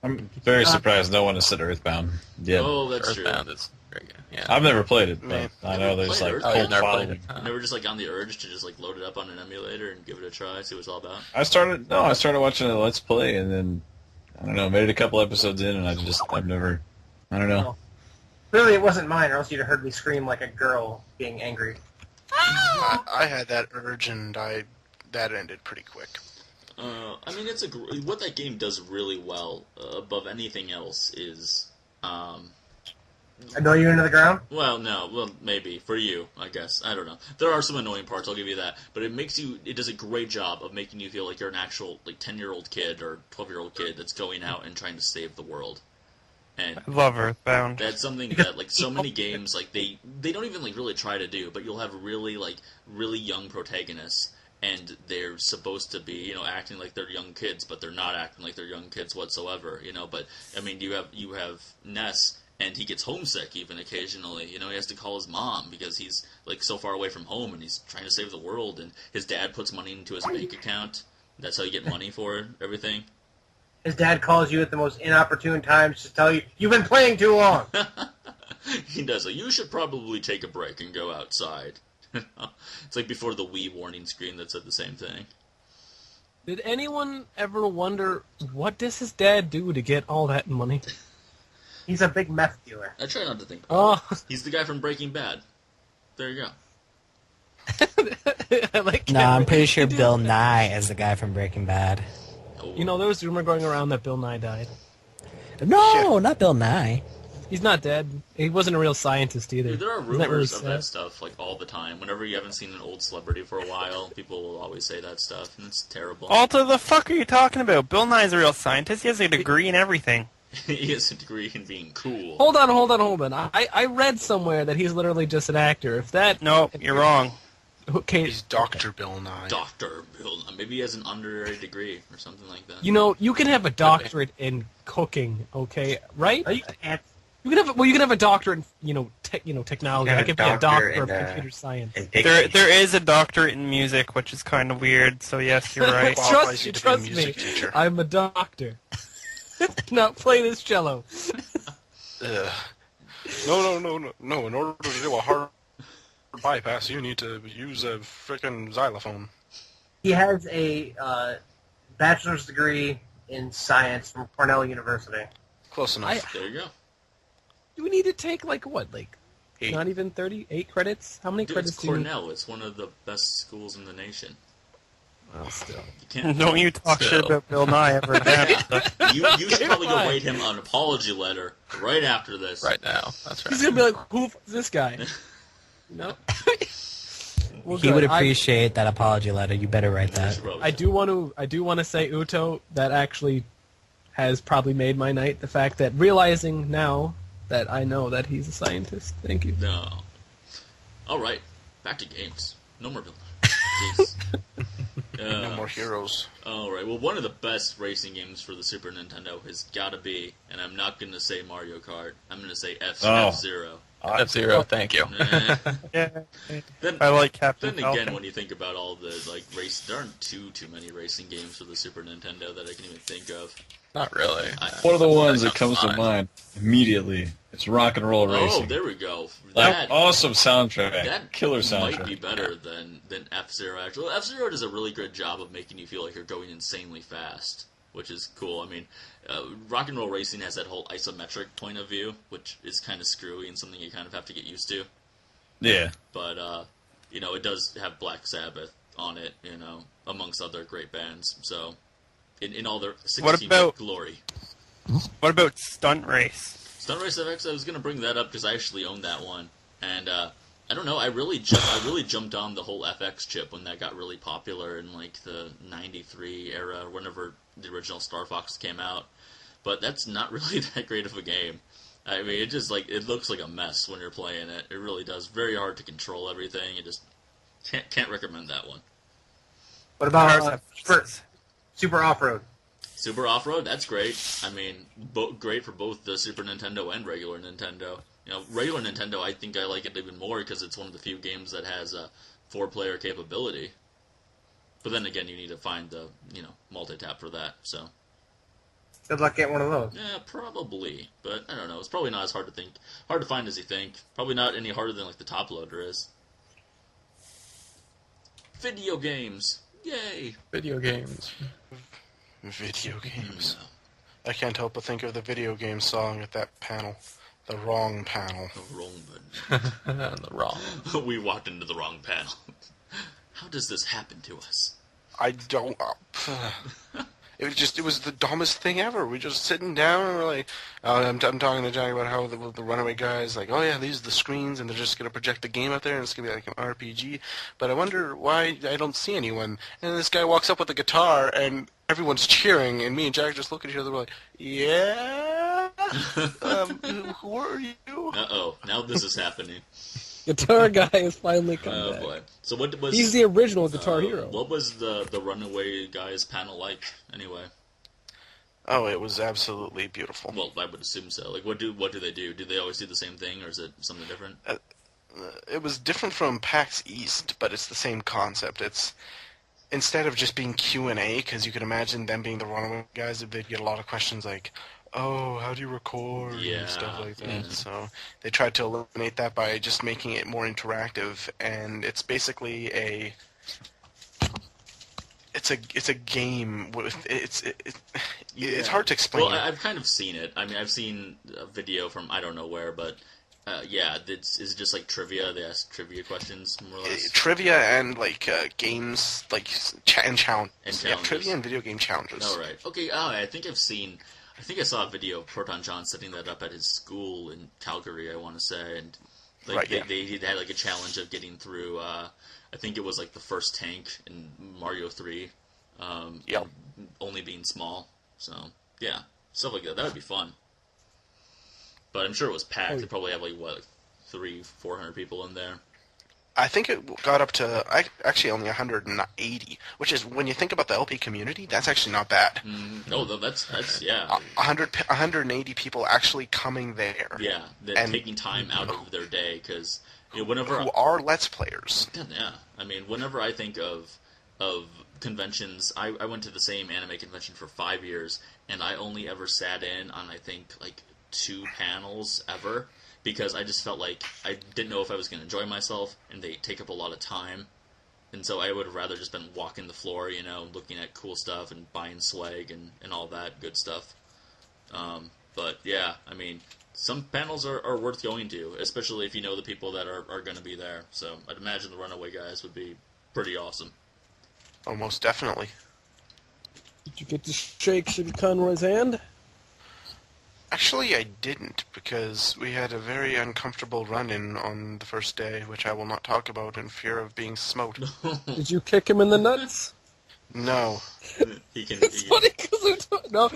Speaker 1: I'm very surprised no one has said Earthbound yet.
Speaker 2: Oh, that's true.
Speaker 9: Earthbound is very good. Yeah.
Speaker 1: I've never played it, but
Speaker 3: Man.
Speaker 1: I know there's like
Speaker 2: Earthbound.
Speaker 9: Oh,
Speaker 1: cult
Speaker 9: you've never played
Speaker 1: following.
Speaker 9: it? Huh.
Speaker 2: Never just like on the urge to just like load it up on an emulator and give it a try, see what it's all about.
Speaker 1: I started watching a Let's Play, and then I don't know, made it a couple episodes in, and I've never, I don't know.
Speaker 4: Clearly it wasn't mine, or else you'd have heard me scream like a girl being angry.
Speaker 3: I had that urge, and that ended pretty quick.
Speaker 2: I mean, what that game does really well, above anything else, is,
Speaker 4: Annoy you into the ground?
Speaker 2: well, maybe, for you, I guess, I don't know. There are some annoying parts, I'll give you that, but it does a great job of making you feel like you're an actual, like, 10-year-old kid or 12-year-old kid that's going out and trying to save the world. And
Speaker 6: I love Earthbound.
Speaker 2: that's something that, like, so many games, like, they don't even, like, really try to do, but you'll have really young protagonists, and they're supposed to be, you know, acting like they're young kids, but they're not acting like they're young kids whatsoever, you know, but, I mean, you have Ness, and he gets homesick even occasionally, you know, he has to call his mom because he's, like, so far away from home, and he's trying to save the world, and his dad puts money into his bank account, that's how you get money for everything.
Speaker 4: His dad calls you at the most inopportune times to tell you, you've been playing too long!
Speaker 2: He does. Like, you should probably take a break and go outside. It's like before the Wii warning screen that said the same thing.
Speaker 7: Did anyone ever wonder, what does his dad do to get all that money?
Speaker 4: He's a big meth dealer.
Speaker 2: I try not to think about
Speaker 7: Oh,
Speaker 2: it. He's the guy from Breaking Bad. There you go.
Speaker 7: I like
Speaker 5: No, I'm pretty sure
Speaker 7: He did-
Speaker 5: Bill Nye is the guy from Breaking Bad.
Speaker 2: Oh,
Speaker 7: You know, there was a rumor going around that Bill Nye died.
Speaker 5: No, not Bill Nye.
Speaker 7: He's not dead. He wasn't a real scientist either.
Speaker 2: there are
Speaker 7: Isn't that
Speaker 2: rumors
Speaker 7: really
Speaker 2: of that
Speaker 7: sad?
Speaker 2: stuff, like, all the time. Whenever you haven't seen an old celebrity for a while, people will always say that stuff, and it's terrible.
Speaker 6: Alta, the fuck are you talking about? Bill Nye's a real scientist. He has a degree in everything.
Speaker 2: He has a degree in being cool.
Speaker 7: Hold on. I read somewhere that he's literally just an actor. If that...
Speaker 6: No, you're wrong.
Speaker 7: Okay,
Speaker 3: He's Dr. Bill Nye.
Speaker 2: Dr. Bill. Maybe he has an honorary degree or something like that.
Speaker 7: you know, you can have a doctorate in cooking, okay? Right?
Speaker 4: You can't.
Speaker 7: You can have a doctorate in, technology.
Speaker 8: You
Speaker 7: I
Speaker 8: can
Speaker 7: could
Speaker 8: have
Speaker 7: be
Speaker 8: a
Speaker 7: a doctor
Speaker 8: doctor
Speaker 7: of
Speaker 8: in,
Speaker 7: computer science.
Speaker 8: And
Speaker 6: There is a doctorate in music, which is kind of weird, so yes, you're right.
Speaker 3: Qualifies you to be a
Speaker 7: Trust me.
Speaker 3: music teacher.
Speaker 7: I'm a doctor. Not play this cello.
Speaker 3: Ugh. No. In order to do a hard bypass, you need to use a frickin' xylophone.
Speaker 4: He has a bachelor's degree in science from Cornell University.
Speaker 3: Close enough.
Speaker 2: There you go.
Speaker 7: Do we need to take, like, what, like,
Speaker 3: 8.
Speaker 7: not even 30? 8 credits? How many
Speaker 2: Dude,
Speaker 7: credits
Speaker 2: it's
Speaker 7: do you need?
Speaker 2: Cornell. It's one of the best schools in the nation.
Speaker 7: Well, still.
Speaker 2: You can't.
Speaker 6: Don't you talk shit about Bill Nye ever again.
Speaker 2: You should probably go
Speaker 7: fine.
Speaker 2: write him an apology letter right after this.
Speaker 9: Right now. That's right.
Speaker 7: He's gonna be like, who is this guy? No. Well,
Speaker 5: He
Speaker 7: good.
Speaker 5: would appreciate that apology letter. You better write
Speaker 2: You
Speaker 5: that.
Speaker 2: should probably-
Speaker 7: I do want to say, Uto, that actually has probably made my night. The fact that realizing now that I know that he's a scientist. Thank you.
Speaker 2: No. All right, back to games. No more Bill Nye. Jeez.
Speaker 3: No more heroes.
Speaker 2: All right. Well, one of the best racing games for the Super Nintendo has got to be, and I'm not going to say Mario Kart. I'm going to say F-Zero.
Speaker 9: F-Zero, thank you.
Speaker 6: Yeah.
Speaker 2: Then,
Speaker 6: I like Captain
Speaker 2: Then again,
Speaker 6: Falcon.
Speaker 2: when you think about all the race, there aren't too many racing games for the Super Nintendo that I can even think of.
Speaker 9: Not really.
Speaker 1: One of the ones that
Speaker 9: comes
Speaker 1: comes to mind immediately. It's Rock and Roll Racing.
Speaker 2: Oh, there we go.
Speaker 1: That awesome soundtrack.
Speaker 2: That
Speaker 1: Killer soundtrack.
Speaker 2: might be better than F-Zero, actually. F-Zero does a really good job of making you feel like you're going insanely fast, which is cool. I mean, Rock and Roll Racing has that whole isometric point of view, which is kind of screwy and something you kind of have to get used to.
Speaker 1: Yeah.
Speaker 2: But, it does have Black Sabbath on it, amongst other great bands. So, in all their 16-bit glory.
Speaker 6: What about Stunt Race?
Speaker 2: Stunt Race FX, I was going to bring that up because I actually owned that one. And, I don't know, I really jumped on the whole FX chip when that got really popular in, the 93 era, whenever the original Star Fox came out. But that's not really that great of a game. I mean, it just, it looks like a mess when you're playing it. It really does. Very hard to control everything. You just can't recommend that one.
Speaker 4: What about Super Off-Road?
Speaker 2: Super Off-Road, that's great. I mean, great for both the Super Nintendo and regular Nintendo. Regular Nintendo, I think I like it even more because it's one of the few games that has a 4-player capability. But then again, you need to find the, multi-tap for that, so.
Speaker 4: Good luck getting one of those.
Speaker 2: Yeah, probably. But, I don't know, it's probably not as hard to find as you think. Probably not any harder than, the top loader is. Video games. Yay!
Speaker 9: Video games.
Speaker 3: Video games. I can't help but think of the video game song at that panel. The wrong panel.
Speaker 2: The wrong button.
Speaker 9: The wrong.
Speaker 2: We walked into the wrong panel. How does this happen to us?
Speaker 3: I don't... It was the dumbest thing ever. We're just sitting down and we're like... I'm talking to Johnny about how the Runaway guys like, oh yeah, these are the screens and they're just going to project the game up there and it's going to be like an RPG. But I wonder why I don't see anyone. And this guy walks up with a guitar and everyone's cheering and me and Jack just look at each other and we're like, yeah? Who are you?
Speaker 2: Uh-oh, now this is happening.
Speaker 7: Guitar guy has finally come
Speaker 2: Oh
Speaker 7: back.
Speaker 2: boy. So what was...
Speaker 7: He's the original Guitar Hero.
Speaker 2: What was the Runaway guys panel like, anyway?
Speaker 3: Oh, it was absolutely beautiful.
Speaker 2: Well, I would assume so. What do they do? Do they always do the same thing, or is it something different?
Speaker 3: It was different from PAX East, but it's the same concept. It's instead of just being Q&A, because you can imagine them being the Runaway guys, they'd get a lot of questions like, oh, how do you record, and stuff like that.
Speaker 2: Yeah.
Speaker 3: So they tried to eliminate that by just making it more interactive, and it's basically it's a game with it's hard to explain.
Speaker 2: Well, I've kind of seen it. I mean, I've seen a video from I don't know where, but is it just like trivia? They ask trivia questions more or less.
Speaker 3: Trivia and games and challenges.
Speaker 2: And
Speaker 3: Yeah, trivia and video game challenges.
Speaker 2: All right. Okay. I think I saw a video of Proton John setting that up at his school in Calgary. I want to say, and they had a challenge of getting through. I think it was the first tank in Mario 3. Only being small. So yeah, stuff like that. That would be fun. But I'm sure it was packed. They probably have 300-400 people in there.
Speaker 3: I think it got up to actually only 180, which is, when you think about the LP community, that's actually not bad.
Speaker 2: No, that's yeah.
Speaker 3: 180 people actually coming there.
Speaker 2: Yeah, and taking time out of their day, because whenever
Speaker 3: who are Let's Players.
Speaker 2: Yeah, I mean, whenever I think of conventions, I went to the same anime convention for 5 years, and I only ever sat in on I think 2 panels ever, because I just felt like I didn't know if I was going to enjoy myself, and they take up a lot of time. And so I would have rather just been walking the floor, looking at cool stuff and buying swag and all that good stuff. But yeah, I mean, some panels are worth going to, especially if you know the people that are going to be there. So I'd imagine the Runaway guys would be pretty awesome.
Speaker 3: Oh, most definitely.
Speaker 7: Did you get to shake Shitty Conroy's hand?
Speaker 3: Actually, I didn't, because we had a very uncomfortable run-in on the first day, which I will not talk about in fear of being smoked.
Speaker 7: Did you kick him in the nuts?
Speaker 3: No.
Speaker 7: It's funny because no.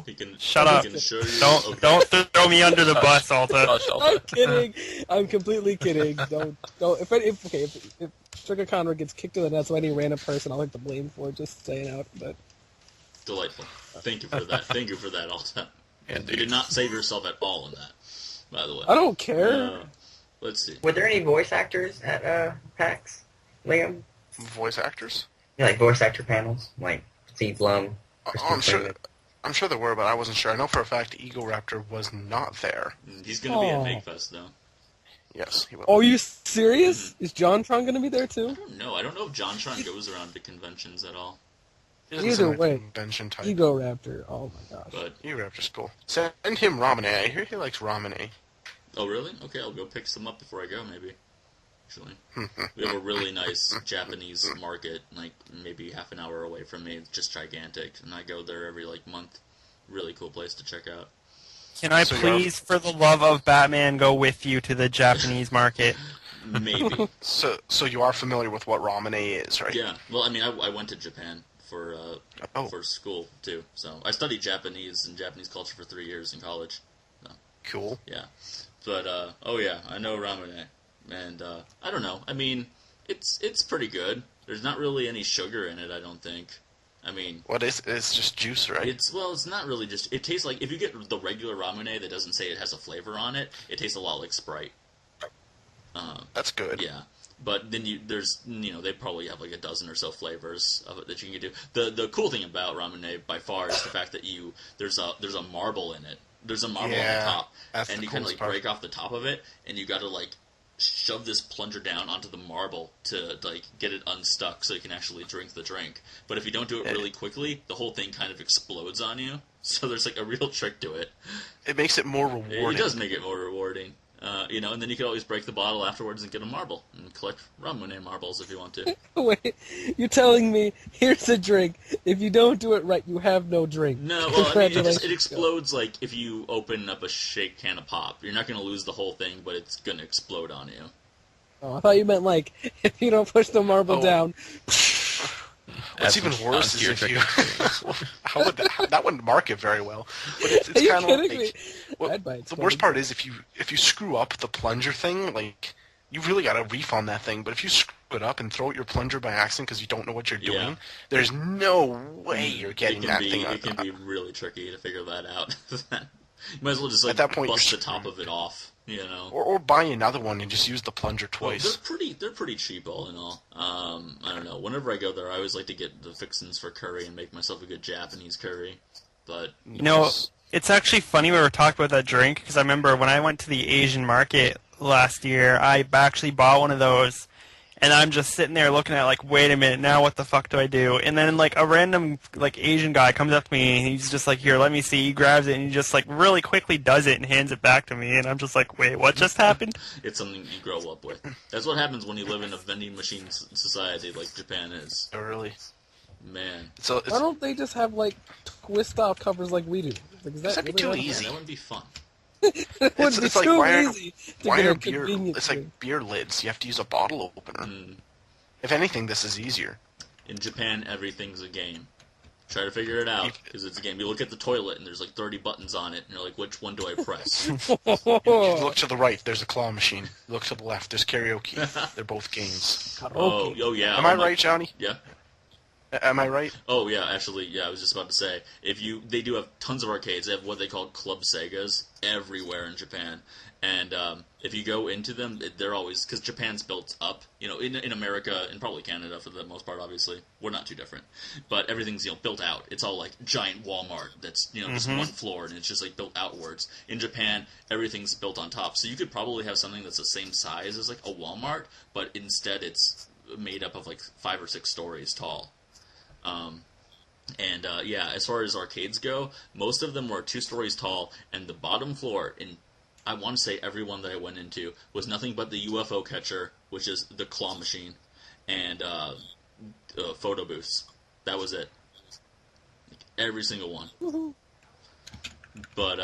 Speaker 2: He can,
Speaker 6: Shut
Speaker 2: he
Speaker 6: up.
Speaker 2: Can show you,
Speaker 6: Don't throw me under the bus, Alta.
Speaker 9: Gosh, Alta.
Speaker 7: I'm kidding. I'm completely kidding. Don't. If Sugar Conroy gets kicked in the nuts by any random person, I'll take the blame for it. Just saying out, but
Speaker 2: Delightful. Thank you for that. Thank you for that, Alta.
Speaker 9: Indeed.
Speaker 2: You did not save yourself at all in that, by the way.
Speaker 7: I don't care.
Speaker 2: Let's see.
Speaker 8: Were there any voice actors at PAX, Liam?
Speaker 3: Voice actors?
Speaker 8: Yeah, like voice actor panels, like Steve Blum.
Speaker 3: I'm sure there were, but I wasn't sure. I know for a fact Ego Raptor was not there.
Speaker 2: He's going to be at MakeFest, though.
Speaker 3: Yes, he will.
Speaker 7: Oh, are you serious? Is JonTron going to be there too?
Speaker 2: I don't know if JonTron goes around to conventions at all.
Speaker 3: He doesn't
Speaker 7: Either
Speaker 3: seem like a
Speaker 7: way,
Speaker 3: convention type.
Speaker 7: Ego Raptor. Oh my gosh.
Speaker 2: But
Speaker 3: Ego Raptor's cool. Send him Ramune. I hear he likes Ramune.
Speaker 2: oh, really? Okay, I'll go pick some up before I go, maybe. Actually, we have a really nice Japanese market, like maybe half an hour away from me. It's just gigantic, and I go there every month. Really cool place to check out.
Speaker 6: Can I please, for the love of Batman, go with you to the Japanese market?
Speaker 2: Maybe.
Speaker 3: So you are familiar with what Ramune is, right?
Speaker 2: Yeah. Well, I mean, I went to Japan for school too. So I studied Japanese and Japanese culture for 3 years in college. So,
Speaker 3: Cool.
Speaker 2: yeah. But oh yeah, I know Ramune, and I don't know. I mean, it's pretty good. There's not really any sugar in it, I don't think. I mean,
Speaker 3: What is it's just juice, right?
Speaker 2: it's not really just. It tastes like if you get the regular Ramune that doesn't say it has a flavor on it. It tastes a lot like Sprite.
Speaker 3: That's good.
Speaker 2: Yeah. But then they probably have like a dozen or so flavors of it that you can do. The cool thing about Ramune by far is the fact that there's a marble in it. There's a marble on the top,
Speaker 3: that's
Speaker 2: and
Speaker 3: the
Speaker 2: you kind of
Speaker 3: coolest part.
Speaker 2: break off the top of it, and you got to shove this plunger down onto the marble to get it unstuck so you can actually drink the drink. But if you don't do it really quickly, the whole thing kind of explodes on you. So there's a real trick to it.
Speaker 3: It makes it more rewarding.
Speaker 2: It does make it more rewarding. And then you can always break the bottle afterwards and get a marble and collect Ramune marbles if you want to.
Speaker 7: Wait, you're telling me here's a drink. If you don't do it right, you have no drink.
Speaker 2: No, well, I mean, it
Speaker 7: Congratulations.
Speaker 2: explodes if you open up a shake can of pop. You're not going to lose the whole thing, but it's going to explode on you.
Speaker 7: Oh, I thought you meant if you don't push the marble down.
Speaker 3: What's
Speaker 9: Add
Speaker 3: even
Speaker 9: some
Speaker 3: worse
Speaker 9: fun
Speaker 3: is
Speaker 9: to your
Speaker 3: if you...
Speaker 9: drinking.
Speaker 3: How would that wouldn't market very well. But it's
Speaker 7: Are you
Speaker 3: kind of
Speaker 7: kidding me?
Speaker 3: well,
Speaker 7: I'd buy it
Speaker 3: the
Speaker 7: twice.
Speaker 3: worst part is if you screw up the plunger thing, you really got to reef on that thing. But if you screw it up and throw out your plunger by accident because you don't know what you're doing,
Speaker 2: Yeah.
Speaker 3: there's no way you're getting that thing
Speaker 2: It
Speaker 3: on.
Speaker 2: can be really tricky to figure that out. You might as well just
Speaker 3: At that point,
Speaker 2: bust the
Speaker 3: you're
Speaker 2: top of it off.
Speaker 3: Or buy another one and just use the plunger
Speaker 2: Well,
Speaker 3: twice.
Speaker 2: they're pretty cheap all in all. I don't know. Whenever I go there, I always like to get the fixins for curry and make myself a good Japanese curry. But
Speaker 6: It's actually funny we were talking about that drink, because I remember when I went to the Asian market last year, I actually bought one of those, and I'm just sitting there looking at wait a minute, now what the fuck do I do? And then a random Asian guy comes up to me, and he's just here, let me see. He grabs it, and he just really quickly does it and hands it back to me, and I'm just wait, what just happened?
Speaker 2: it's something you grow up with. That's what happens when you live in a vending machine society like Japan is.
Speaker 3: Really.
Speaker 2: Man.
Speaker 3: So
Speaker 7: Why don't they just have twist-off covers like we do? Is that
Speaker 3: That'd be
Speaker 7: really
Speaker 3: too
Speaker 7: hard?
Speaker 3: easy.
Speaker 2: That wouldn't be fun.
Speaker 7: It would be
Speaker 3: It's like,
Speaker 7: too
Speaker 3: why are-
Speaker 7: easy to
Speaker 3: Why
Speaker 7: get
Speaker 3: are
Speaker 7: a
Speaker 3: beer?
Speaker 7: convenient
Speaker 3: It's
Speaker 7: drink.
Speaker 3: like beer lids. You have to use a bottle opener.
Speaker 2: Mm.
Speaker 3: If anything, this is easier.
Speaker 2: In Japan, everything's a game. Try to figure it out, because it's a game. You look at the toilet, and there's 30 buttons on it, and you're like, which one do I press?
Speaker 3: You look to the right, there's a claw machine. Look to the left, there's karaoke. They're both games.
Speaker 2: oh, yeah.
Speaker 3: Am I right, Johnny?
Speaker 2: Yeah.
Speaker 3: Am I right?
Speaker 2: Oh yeah, actually, yeah. I was just about to say, they do have tons of arcades. They have what they call Club Segas everywhere in Japan, and if you go into them, they're always because Japan's built up. In America and probably Canada for the most part. Obviously, we're not too different, but everything's built out. It's all like giant Walmart that's just one floor, and it's just like built outwards. In Japan, everything's built on top, so you could probably have something that's the same size as like a Walmart, but instead it's made up of like 5 or 6 stories tall. Yeah, as far as arcades go, most of them were 2 stories tall, and the bottom floor, I want to say every one that I went into, was nothing but the UFO catcher, which is the claw machine, and photo booths. That was it. Like, every single one. But,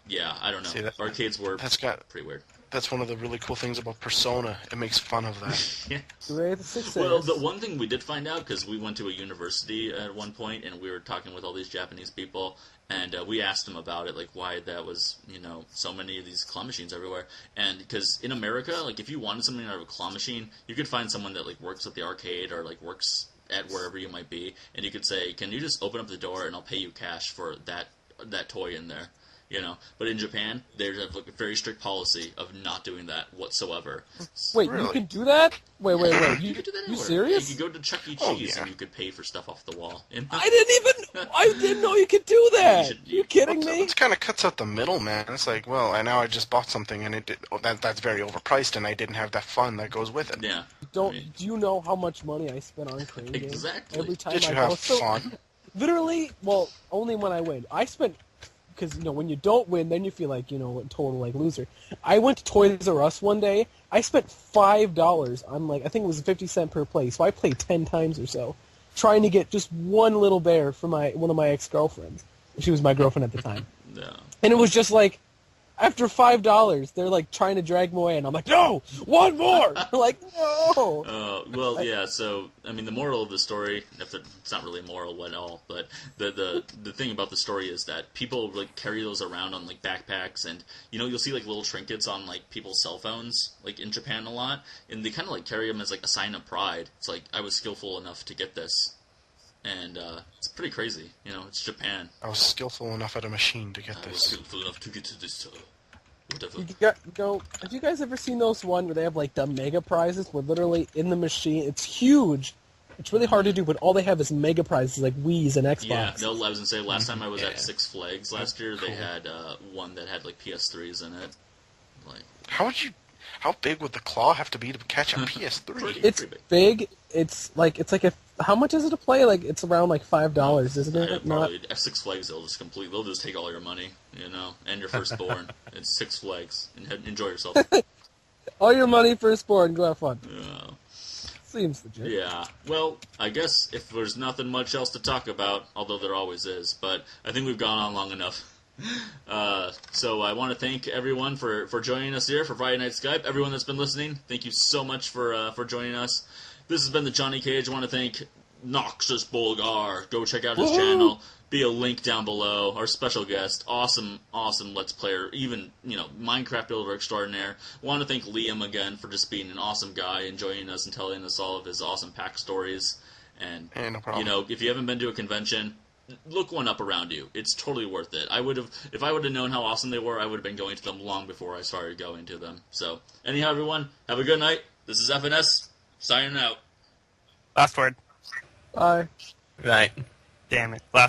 Speaker 2: yeah, I don't know.
Speaker 3: See,
Speaker 2: Arcades were pretty weird.
Speaker 3: That's one of the really cool things about Persona. It makes fun of that.
Speaker 2: Yeah.
Speaker 7: Great success.
Speaker 2: Well, the one thing we did find out, because we went to a university at one point, and we were talking with all these Japanese people, and we asked them about it, like why that was, so many of these claw machines everywhere. And because in America, like if you wanted something out of a claw machine, you could find someone that like works at the arcade or like works at wherever you might be, and you could say, "Can you just open up the door and I'll pay you cash for that toy in there?" But in Japan, there's a very strict policy of not doing that whatsoever.
Speaker 7: Wait,
Speaker 3: Really?
Speaker 7: you can do that? Wait.
Speaker 2: You could do that
Speaker 7: You
Speaker 2: anywhere.
Speaker 7: serious?
Speaker 2: You could go to Chuck E.
Speaker 3: Oh,
Speaker 2: Cheese
Speaker 3: yeah.
Speaker 2: and you could pay for stuff off the wall.
Speaker 7: I didn't know you could do that. You kidding me?
Speaker 3: It kind of cuts out the middleman. It's like, well, I just bought something, and that's very overpriced, and I didn't have that fun that goes with it.
Speaker 2: Yeah.
Speaker 7: Do you know how much money I spent on crane games?
Speaker 2: Exactly.
Speaker 7: Every time
Speaker 3: Did
Speaker 7: I
Speaker 3: you
Speaker 7: go?
Speaker 3: have fun?
Speaker 7: Literally, well, only when I win. I spent, because, when you don't win, then you feel like, a total, loser. I went to Toys R Us one day. I spent $5 on, I think it was 50 cents per play, so I played 10 times or so, trying to get just one little bear for one of my ex-girlfriends. She was my girlfriend at the time.
Speaker 2: No.
Speaker 7: And it was just after $5, they're trying to drag me away, and I'm like, no, one more. No.
Speaker 2: Well, yeah. So, I mean, the moral of the story, it's not really moral at all, but the thing about the story is that people carry those around on backpacks, and you'll see little trinkets on people's cell phones, in Japan a lot, and they kind of carry them as a sign of pride. It's I was skillful enough to get this. And it's pretty crazy, it's Japan.
Speaker 3: I was skillful enough at a machine to get
Speaker 2: I was
Speaker 3: this.
Speaker 2: skillful enough to get to this, whatever.
Speaker 7: Have you guys ever seen those one where they have the mega prizes where literally in the machine, it's huge. It's really hard to do, but all they have is mega prizes like Wii's and Xbox.
Speaker 2: Yeah, no, I was going to say, last time I was at Six Flags last year, they had one that had PS3s in it.
Speaker 3: How big would the claw have to be to catch a PS3?
Speaker 7: It's big. It's how much is it to play? It's around $5, isn't it?
Speaker 2: Probably at Six Flags they'll just take all your money, and your firstborn. It's Six Flags, and enjoy yourself.
Speaker 7: All your money, firstborn, go have fun.
Speaker 2: Yeah.
Speaker 7: Seems legit.
Speaker 2: Yeah. Well, I guess if there's nothing much else to talk about, although there always is, but I think we've gone on long enough. So I want to thank everyone for joining us here for Friday Night Skype. Everyone that's been listening, thank you so much for joining us. This has been the Johnny Cage. I want to thank NoxusBolgar. Go check out his channel. Be a link down below. Our special guest, awesome Let's Player, even Minecraft builder extraordinaire. Want to thank Liam again for just being an awesome guy and joining us and telling us all of his awesome pack stories. And
Speaker 3: no problem.
Speaker 2: if you haven't been to a convention, look one up around you. It's totally worth it. If I would have known how awesome they were, I would have been going to them long before I started going to them. So, anyhow, everyone, have a good night. This is FNS, signing out.
Speaker 6: Last word.
Speaker 7: Bye.
Speaker 9: Right.
Speaker 6: Damn it. Last